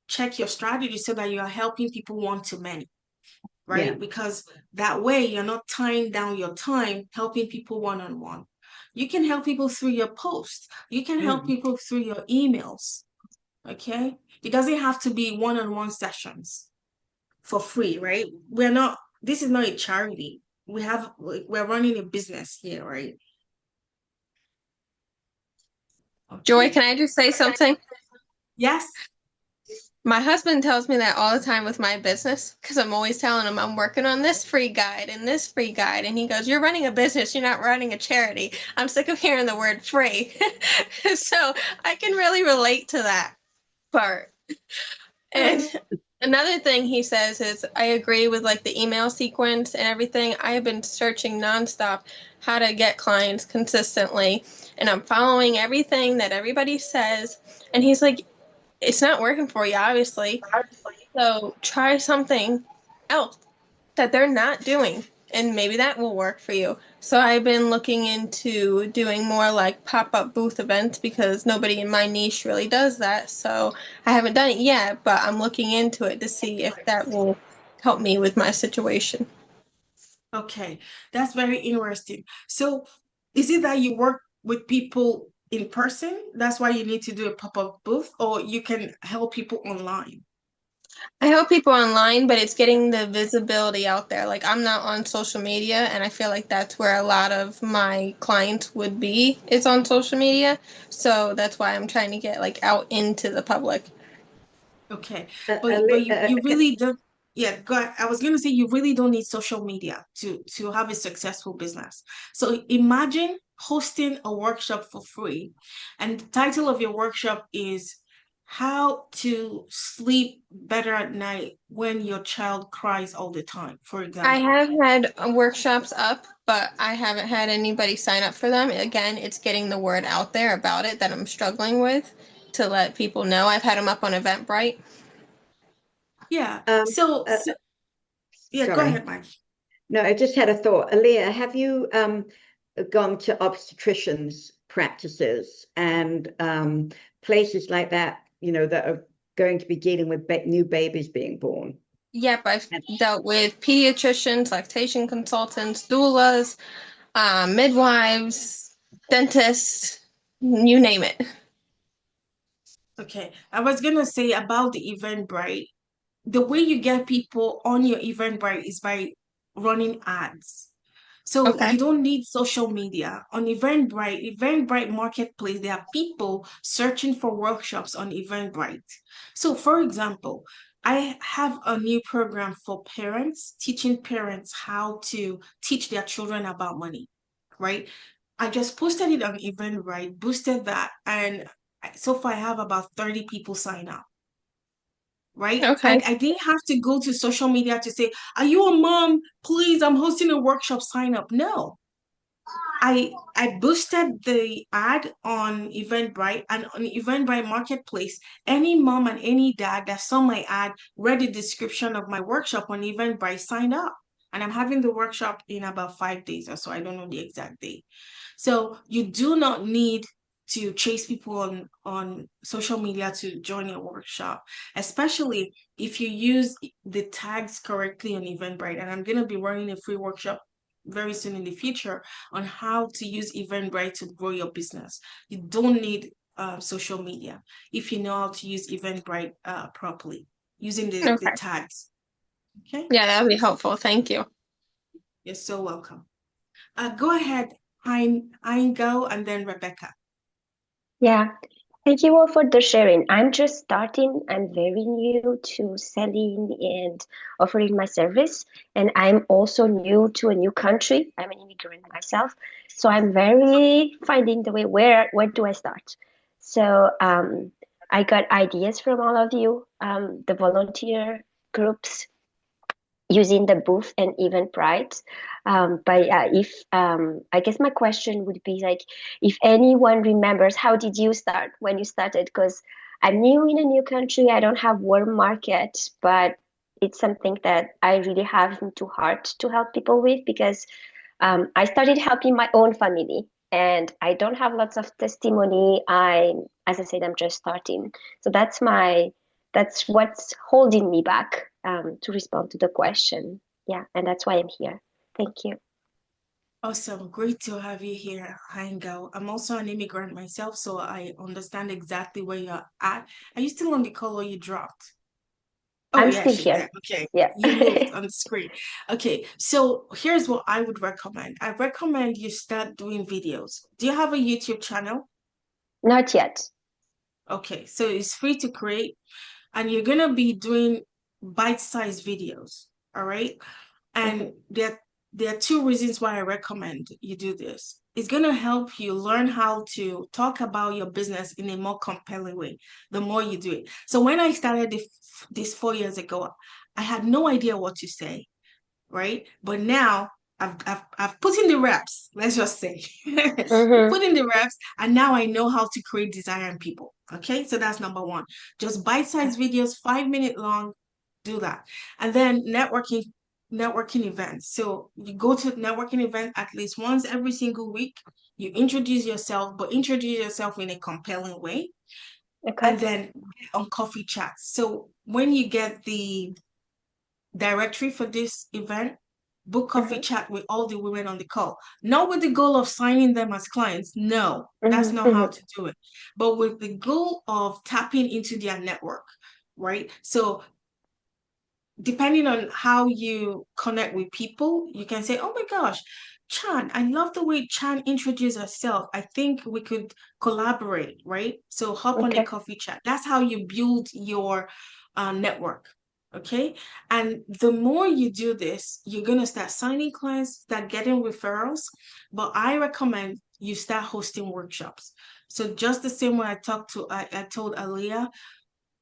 check your strategy so that you are helping people one to many, Yeah. right? Because that way you're not tying down your time helping people one-on-one. You can help people through your posts. You can help people through your emails. Okay? It doesn't have to be one-on-one sessions for free, right? This is not a charity. We're running a business here, right? Joy, Okay. can I just say something? Yes. My husband tells me that all the time with my business because I'm always telling him I'm working on this free guide and this free guide. And he goes, "You're running a business, you're not running a charity." I'm sick of hearing the word free. So I can really relate to that part. And another thing he says is, I agree with like the email sequence and everything. I have been searching nonstop how to get clients consistently, and I'm following everything that everybody says. And he's like, it's not working for you, obviously. So try something else that they're not doing, and maybe that will work for you. So I've been looking into doing more like pop-up booth events because nobody in my niche really does that. So I haven't done it yet, but I'm looking into it to see if that will help me with my situation. Okay, that's very interesting. So, is it that you work with people in person? That's why you need to do a pop-up booth, or you can help people online? I help people online, but it's getting the visibility out there. Like, I'm not on social media, and I feel like that's where a lot of my clients would be, is on social media. So that's why I'm trying to get like out into the public. Okay, Uh, but you uh, you really don't. Yeah, go ahead. I was gonna say you really don't need social media to have a successful business. So imagine hosting a workshop for free, and the title of your workshop is How to Sleep Better at Night When Your Child Cries All the Time, for I example. have had workshops up, but I haven't had anybody sign up for them. Again, it's getting the word out there about it that I'm struggling with to let people know. I've had them up on Eventbrite. Yeah. um, So, uh, yeah, go sorry. ahead, Mike. No, I just had a thought. Aaliyah, have you gone to obstetricians practices and places like that, that are going to be dealing with new babies being born? Yep, I've dealt with pediatricians, lactation consultants, doulas, midwives, dentists, you name it. Okay. I was gonna say about the Eventbrite. The way you get people on your Eventbrite is by running ads. So Okay. you don't need social media. On Eventbrite Marketplace, there are people searching for workshops on Eventbrite. So for example, I have a new program for parents, teaching parents how to teach their children about money, right? I just posted it on Eventbrite, boosted that, and so far I have about 30 people sign up, right? I, Okay. I didn't have to go to social media to say, are you a mom? Please, I'm hosting a workshop, sign up. No. I boosted the ad on Eventbrite, and on Eventbrite Marketplace. Any mom and any dad that saw my ad, read the description of my workshop on Eventbrite, signed up. And I'm having the workshop in about 5 days or so. I don't know the exact date. So you do not need to chase people on social media to join your workshop, especially if you use the tags correctly on Eventbrite. And I'm going to be running a free workshop very soon in the future on how to use Eventbrite to grow your business. You don't need social media if you know how to use Eventbrite properly using the Okay. tags. Okay, Yeah, that would be helpful. Thank you. you're so welcome. Go ahead, Hein go, and then Rebecca. Yeah, thank you all for the sharing. I'm just starting. I'm very new to selling and offering my service, and I'm also new to a new country. I'm an immigrant myself, so I'm very finding the way where do I start? So I got ideas from all of you, the volunteer groups using the booth and Eventbrite. But if I guess my question would be like, if anyone remembers, how did you start when you started? Because I'm new in a new country, I don't have warm market, but it's something that I really have into heart to help people with because I started helping my own family and I don't have lots of testimony. As I said, I'm just starting. So that's what's holding me back to respond to the question. Yeah, and that's why I'm here. Thank you. Awesome. Great to have you here, Hango. I'm also an immigrant myself, so I understand exactly where you're at. Are you still on the call or you dropped? Oh, I'm yeah, still she's here. there. Okay. Yeah. You moved on the screen. Okay. So here's what I would recommend. I recommend you start doing videos. Do you have a YouTube channel? Not yet. Okay. So it's free to create, and you're gonna be doing bite-sized videos. All right. And there are two reasons why I recommend you do this. It's going to help you learn how to talk about your business in a more compelling way the more you do it. So when I started this 4 years ago, I had no idea what to say, right? But now I've put in the reps, let's just say. Put in the reps, and now I know how to create desire in people. Okay, so that's number one. Just bite-sized videos, 5 minute long, do that. And then networking events. So you go to networking event at least once every single week. You introduce yourself, but introduce yourself in a compelling way. Okay. And then on coffee chats. So when you get the directory for this event, book coffee chat with all the women on the call. Not with the goal of signing them as clients. No, that's not how to do it. But with the goal of tapping into their network, right? So depending on how you connect with people, you can say, oh my gosh, Chan, I love the way Chan introduced herself. I think we could collaborate, right? So hop on a Okay. coffee chat. That's how you build your network. Okay. And the more you do this, you're going to start signing clients, start getting referrals. But I recommend you start hosting workshops. So just the same way I told Aliyah,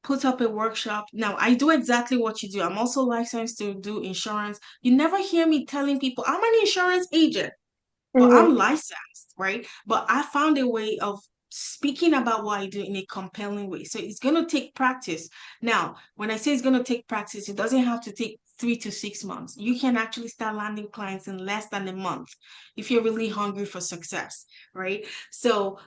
put up a workshop. Now, I do exactly what you do. I'm also licensed to do insurance. You never hear me telling people I'm an insurance agent, but I'm licensed, right? But I found a way of speaking about what I do in a compelling way. So it's going to take practice. Now, when I say it's going to take practice, it doesn't have to take 3 to 6 months. You can actually start landing clients in less than a month if you're really hungry for success, right? So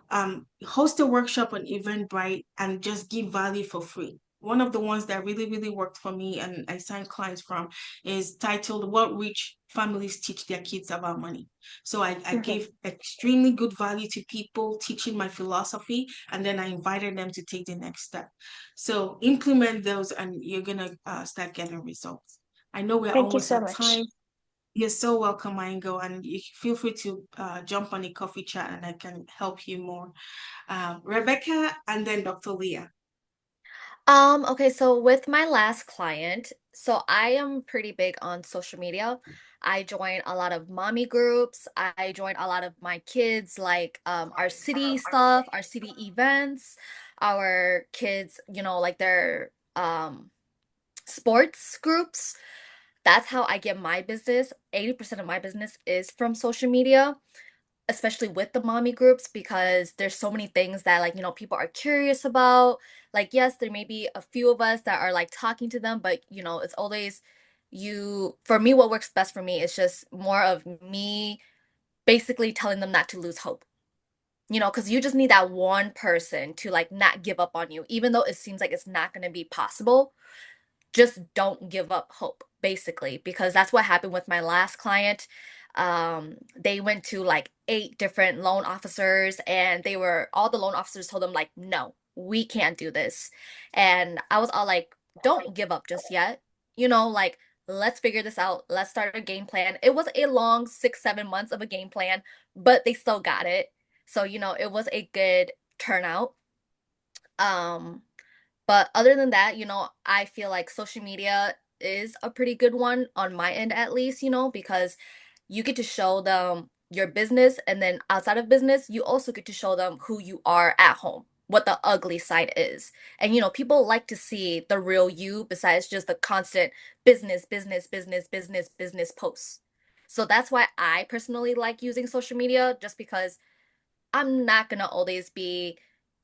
host a workshop on Eventbrite and just give value for free. One of the ones that really, really worked for me and I signed clients from is titled What Rich Families Teach Their Kids About Money. So I gave extremely good value to people, teaching my philosophy, and then I invited them to take the next step. So implement those, and you're gonna start getting results. I know we're Thank you almost so at much. time. You're so welcome, Mango, and you feel free to jump on a coffee chat, and I can help you more. Rebecca, and then Dr. Leah. Okay, so with my last client, so I am pretty big on social media. I join a lot of mommy groups. I join a lot of my kids, like our city stuff, our city events, our kids, like their sports groups. That's how I get my business. 80% of my business is from social media, especially with the mommy groups, because there's so many things that people are curious about. Like, yes, there may be a few of us that are like talking to them, but it's always for me, what works best for me is just more of me basically telling them not to lose hope. Because you just need that one person to like not give up on you, even though it seems like it's not going to be possible. Just don't give up hope, basically, because that's what happened with my last client. They went to like 8 different loan officers, and all the loan officers told them, like, no, we can't do this. And I was all like, don't give up just yet. Like, let's figure this out. Let's start a game plan. It was a long 6, 7 months of a game plan, but they still got it. So, it was a good turnout. Um, but other than that, I feel like social media is a pretty good one on my end, at least, because you get to show them your business. And then outside of business, you also get to show them who you are at home, what the ugly side is. And, people like to see the real you besides just the constant business, business, business, business, business posts. So that's why I personally like using social media, just because I'm not going to always be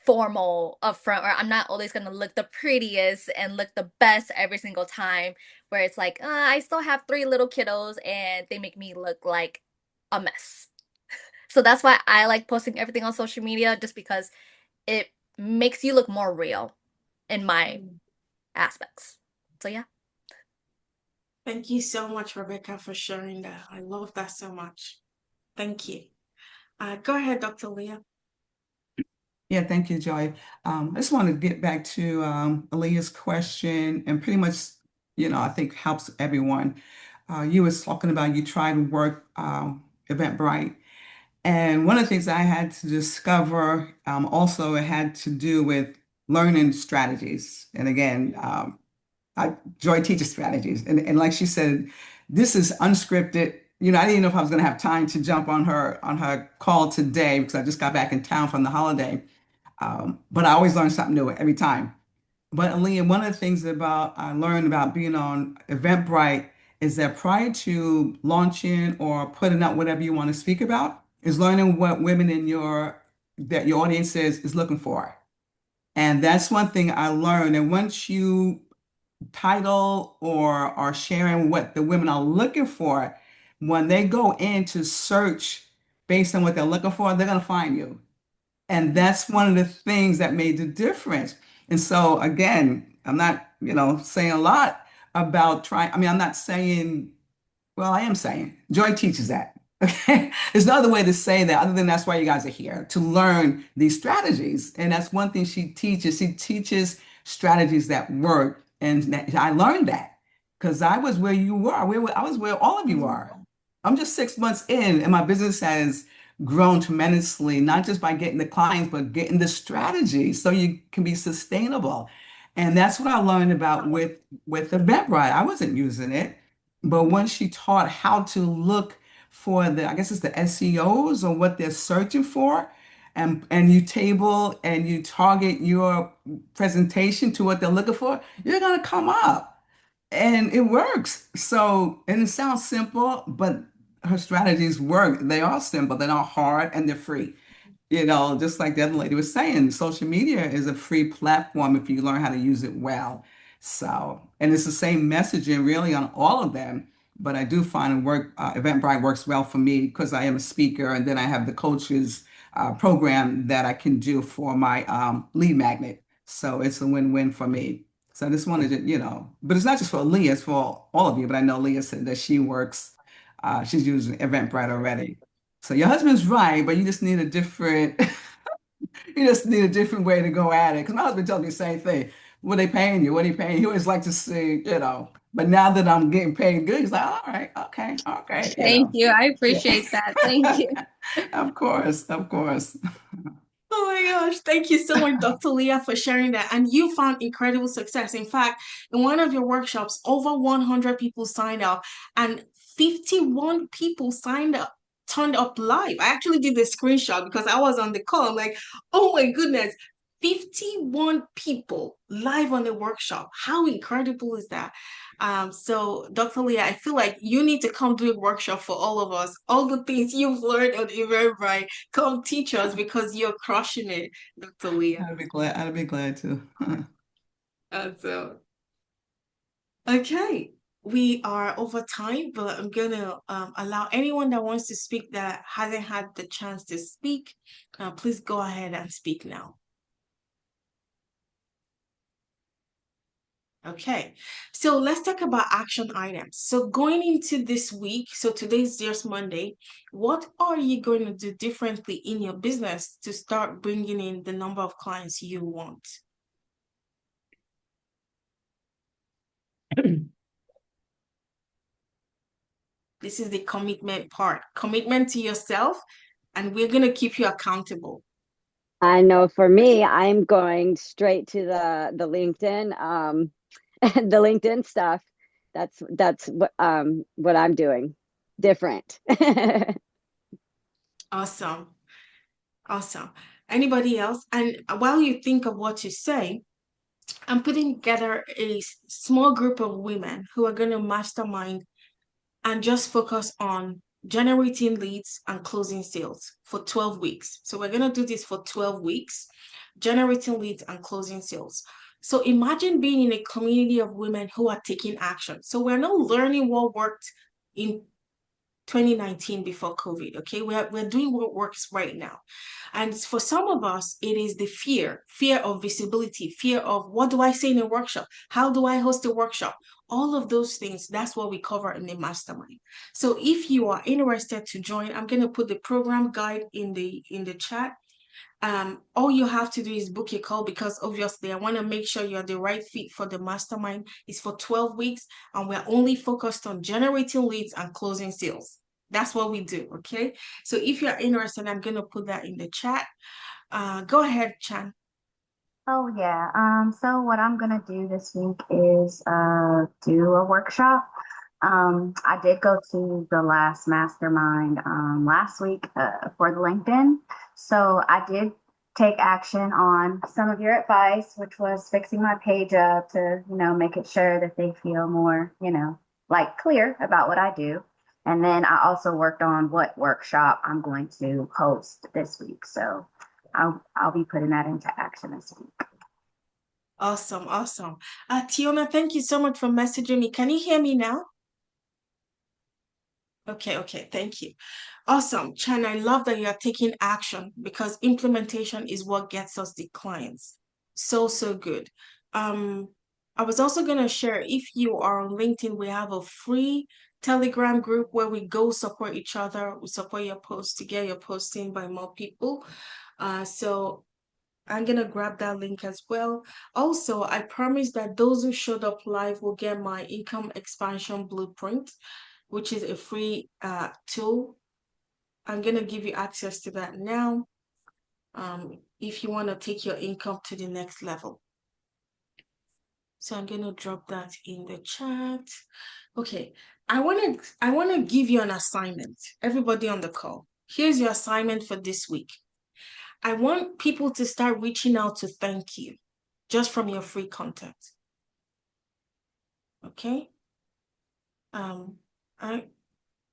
formal upfront, or I'm not always gonna look the prettiest and look the best every single time, where it's like, I still have three little kiddos and they make me look like a mess. So that's why I like posting everything on social media, just because it makes you look more real in my aspects. So yeah. Thank you so much, Rebecca, for sharing that. I love that so much. Thank you. Go ahead, Dr. Leah. Yeah, thank you, Joy. I just want to get back to Aaliyah's question and pretty much, I think helps everyone. You was talking about you tried to work Eventbrite. And one of the things I had to discover also it had to do with learning strategies. And again, Joy teaches strategies. And like she said, this is unscripted. I didn't know if I was going to have time to jump on her call today because I just got back in town from the holiday. But I always learn something new every time. But Aaliyah, one of the things about I learned about being on Eventbrite is that prior to launching or putting out whatever you want to speak about, is learning what women in your audience is looking for. And that's one thing I learned. And once you title or are sharing what the women are looking for, when they go in to search based on what they're looking for, they're going to find you. And that's one of the things that made the difference. And so again, I'm not, saying a lot about trying. I mean, I'm not saying, well, I am saying Joy teaches that. Okay. There's no other way to say that other than that's why you guys are here to learn these strategies. And that's one thing she teaches. She teaches strategies that work. And I learned that because I was where you were. I was where all of you are. I'm just 6 months in, and my business has grown tremendously, not just by getting the clients, but getting the strategy so you can be sustainable. And that's what I learned about with Eventbrite. I wasn't using it, but once she taught how to look for I guess it's the SEOs or what they're searching for, and you table and you target your presentation to what they're looking for, you're gonna come up. And it works. So, and it sounds simple, but her strategies work. They are simple, they're not hard, and they're free. Just like the other lady was saying, social media is a free platform if you learn how to use it well. So, and it's the same messaging really on all of them. But I do find Eventbrite works well for me because I am a speaker, and then I have the coaches program that I can do for my lead magnet. So it's a win-win for me. So I just wanted to, but it's not just for Leah, it's for all of you. But I know Leah said that she's using Eventbrite already. So your husband's right, but you just need a different, you just need a different way to go at it. Because my husband tells me the same thing. What are they paying you? What are you paying? He always like to see, But now that I'm getting paid good, he's like, all right, okay, Thank you. I Yeah. appreciate that. Thank you. Of course, of course. Oh my gosh, thank you so much, Dr. Leah, for sharing that. And you found incredible success. In fact, in one of your workshops, over 100 people signed up and 51 people signed up, turned up live. I actually did the screenshot because I was on the call. I'm like, oh my goodness, 51 people live on the workshop. How incredible is that? So Dr. Leah, I feel like you need to come do a workshop for all of us. All the things you've learned on Eventbrite, come teach us because you're crushing it, Dr. Leah. I'd be glad to. So, okay, we are over time, but I'm gonna allow anyone that wants to speak that hasn't had the chance to speak, please go ahead and speak now. Okay, so let's talk about action items. So going into this week, so today's just Monday, what are you going to do differently in your business to start bringing in the number of clients you want? This is the commitment part. Commitment to yourself, and we're going to keep you accountable. I know for me, I'm going straight to the LinkedIn, the LinkedIn stuff. That's what I'm doing different. Awesome. Awesome. Anybody else? And while you think of what to say, I'm putting together a small group of women who are going to mastermind and just focus on generating leads and closing sales for 12 weeks. So we're going to do this for 12 weeks. generating leads and closing sales. So imagine being in a community of women who are taking action. So we're not learning what worked in 2019 before COVID. Okay, we're doing what works right now. And for some of us, it is the fear of visibility, fear of what do I say in a workshop? How do I host a workshop? All of those things, that's what we cover in the mastermind. So if you are interested to join, I'm going to put the program guide in the chat. All you have to do is book your call, because obviously I want to make sure you're the right fit for the mastermind. It's for 12 weeks and we're only focused on generating leads and closing sales. That's what we do. Okay, so if you're interested, I'm going to put that in the chat. Go ahead, Chan. Oh yeah. So what I'm gonna do this week is do a workshop. I did go to the last mastermind last week for the LinkedIn. So I did take action on some of your advice, which was fixing my page up to, make it sure that they feel more, like clear about what I do. And then I also worked on what workshop I'm going to host this week. So I'll be putting that into action this week. Awesome, awesome. Tiona, thank you so much for messaging me. Can you hear me now? Okay, thank you. Awesome. Chan, I love that you are taking action, because implementation is what gets us the clients. So good. I was also going to share, if you are on LinkedIn, we have a free Telegram group where we go support each other. We support your posts to get your posts seen by more people. So I'm going to grab that link as well. Also, I promise that those who showed up live will get my income expansion blueprint, which is a free tool. I'm going to give you access to that now, if you want to take your income to the next level. So I'm going to drop that in the chat. Okay, I want to give you an assignment. Everybody on the call, here's your assignment for this week. I want people to start reaching out to thank you just from your free content. Okay?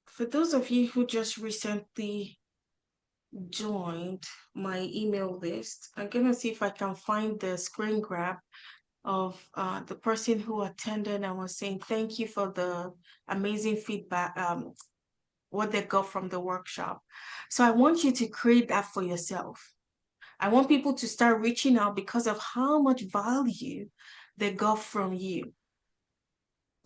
For those of you who just recently joined my email list, I'm gonna see if I can find the screen grab of the person who attended and was saying thank you for the amazing feedback, what they got from the workshop. So I want you to create that for yourself. I want people to start reaching out because of how much value they got from you.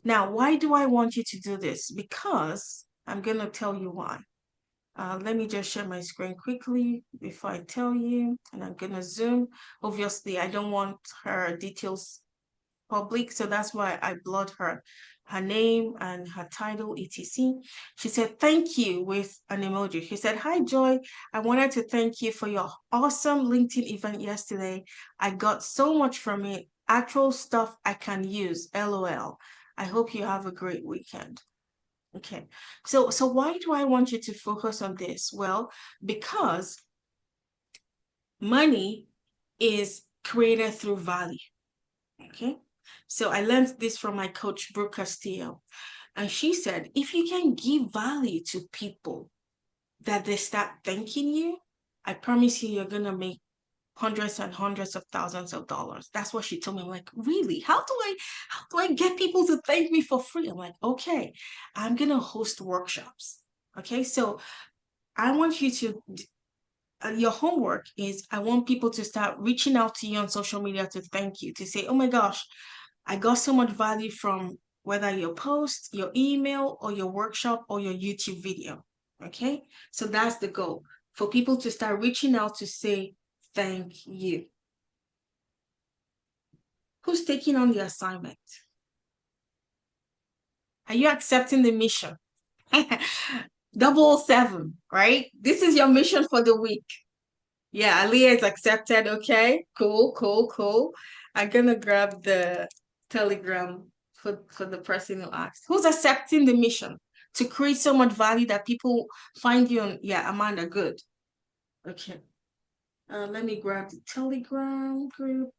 Now, why do I want you to do this? Because I'm going to tell you why. Let me just share my screen quickly before I tell you, and I'm going to zoom. Obviously, I don't want her details public, so that's why I blurred her name and her title, etc. She said thank you with an emoji. She said, hi Joy, I wanted to thank you for your awesome LinkedIn event yesterday. I got so much from it, actual stuff I can use, LOL. I hope you have a great weekend. Okay, so why do I want you to focus on this? Well, because money is created through value. Okay, so I learned this from my coach, Brooke Castillo. And she said, if you can give value to people that they start thanking you, I promise you, you're going to make hundreds and hundreds of thousands of dollars. That's what she told me. I'm like, really? How do I get people to thank me for free? I'm like, okay, I'm going to host workshops. Okay, so I want you to, your homework is, I want people to start reaching out to you on social media to thank you, to say, oh my gosh, I got so much value from whether your post, your email, or your workshop, or your YouTube video. Okay, so that's the goal, for people to start reaching out to say thank you. Who's taking on the assignment? Are you accepting the mission? 007, right? This is your mission for the week. Yeah, Aliyah is accepted. Okay, cool. I'm gonna grab the Telegram for the person who asked. Who's accepting the mission to create so much value that people find you on? Yeah, Amanda, good. Okay. Let me grab the Telegram group.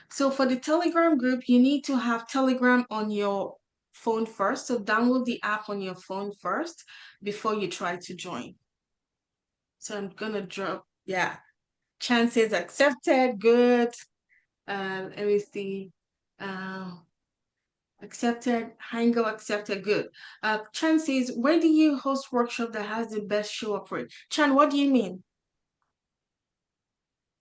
So for the Telegram group, you need to have Telegram on your phone first. So download the app on your phone first before you try to join. So I'm gonna drop, yeah. Chances accepted, good. Let me see. Uh, accepted, Hango accepted, good. Chan says, where do you host workshop that has the best show up rate? Chan, what do you mean?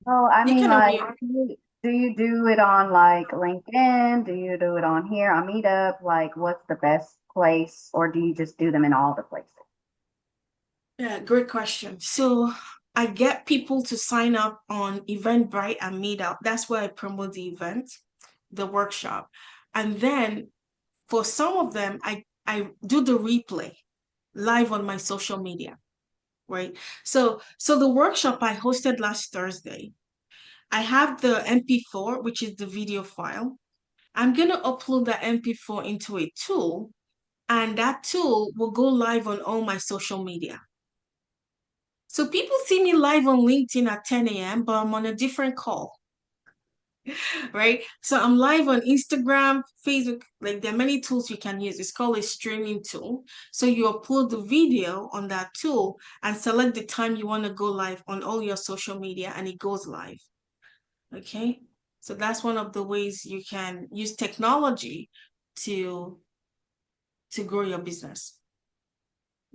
Oh, I You mean, can like, unmute. do you do it on like LinkedIn? Do you do it on here on Meetup? Like, what's the best place, or do you just do them in all the places? Yeah, great question. So I get people to sign up on Eventbrite and Meetup. That's where I promote the event, the workshop. And then for some of them, I do the replay live on my social media, right? So the workshop I hosted last Thursday, I have the MP4, which is the video file. I'm going to upload that MP4 into a tool, and that tool will go live on all my social media. So people see me live on LinkedIn at 10 a.m., but I'm on a different call, right? So I'm live on Instagram, Facebook, like there are many tools you can use. It's called a streaming tool. So you upload the video on that tool and select the time you want to go live on all your social media, and it goes live. Okay. So that's one of the ways you can use technology to grow your business.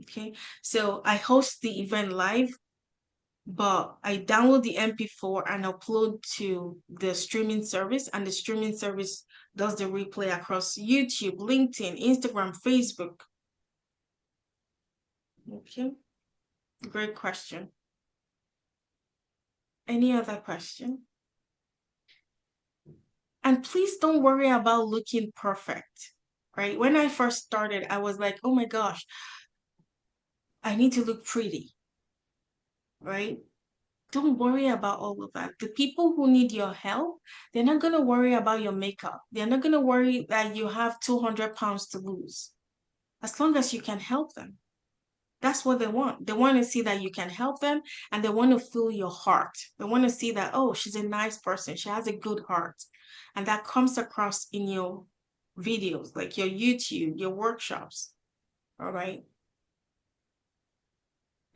Okay. So I host the event live, but I download the MP4 and upload to the streaming service, and the streaming service does the replay across YouTube, LinkedIn, Instagram, Facebook. Okay, great question. Any other question? And please don't worry about looking perfect, right? When I first started, I was like, oh my gosh, I need to look pretty, right? Don't worry about all of that. The people who need your help, they're not going to worry about your makeup. They're not going to worry that you have 200 pounds to lose. As long as you can help them. That's what they want. They want to see that you can help them, and they want to feel your heart. They want to see that, oh, she's a nice person. She has a good heart. And that comes across in your videos, like your YouTube, your workshops. All right.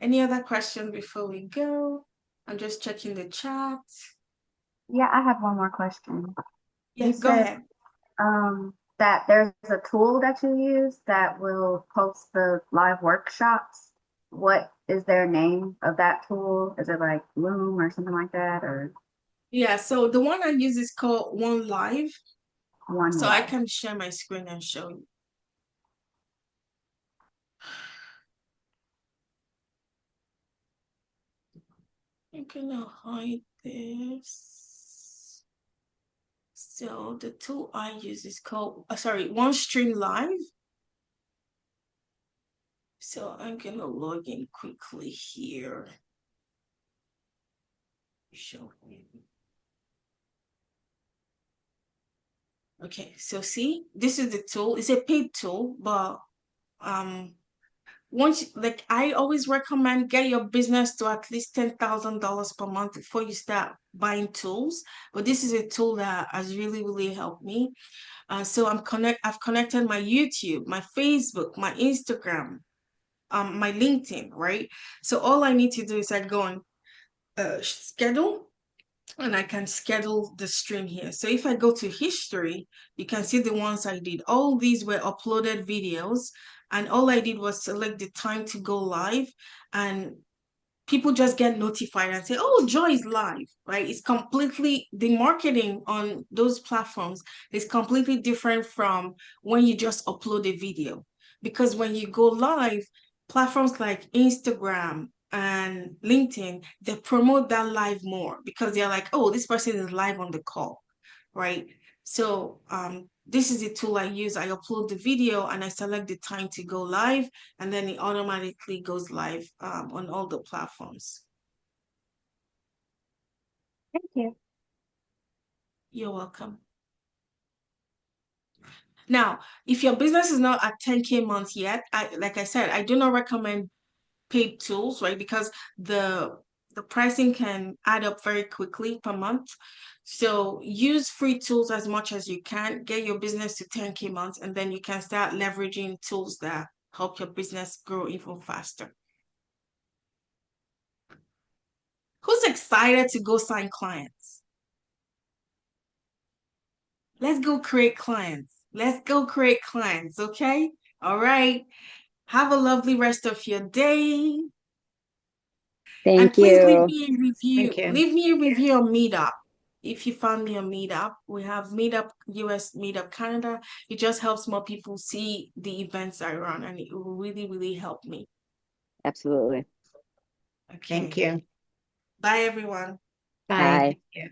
Any other questions before we go? I'm just checking the chat. Yeah, I have one more question. Yeah, You go said ahead. that there's a tool that you use that will post the live workshops. What is their name of that tool? Is it like Loom or something like that, or Yeah, so the one I use is called One Live. One So I Live? can share my screen and show you. I'm gonna hide this. So the tool I use is called, sorry, One Stream Live. So I'm gonna log in quickly here. Show you. Okay, so see, this is the tool. It's a paid tool, but um once, like, I always recommend get your business to at least $10,000 per month before you start buying tools. But this is a tool that has really, really helped me. So I've connected my YouTube, my Facebook, my Instagram, my LinkedIn, right? So all I need to do is I go on schedule, and I can schedule the stream here. So if I go to history, you can see the ones I did. All these were uploaded videos, and all I did was select the time to go live, and people just get notified and say, oh, Joy is live, right? It's completely, the marketing on those platforms is completely different from when you just upload a video. Because when you go live, platforms like Instagram and LinkedIn, they promote that live more because they're like, oh, this person is live on the call, right? So this is a tool I use. I upload the video and I select the time to go live, and then it automatically goes live on all the platforms. Thank you. You're welcome. Now, if your business is not at 10K month yet, like I said, I do not recommend paid tools, right? Because the pricing can add up very quickly per month. So use free tools as much as you can. Get your business to 10K months, and then you can start leveraging tools that help your business grow even faster. Who's excited to go sign clients? Let's go create clients. Let's go create clients, okay? All right. Have a lovely rest of your day. And Thank please leave you. me a review. Thank you. Leave me a review on Meetup. If you found me on Meetup, we have Meetup US, Meetup Canada. It just helps more people see the events I run, and it will really, really help me. Absolutely. Okay. Thank you. Bye, everyone. Bye. Bye. Thank you.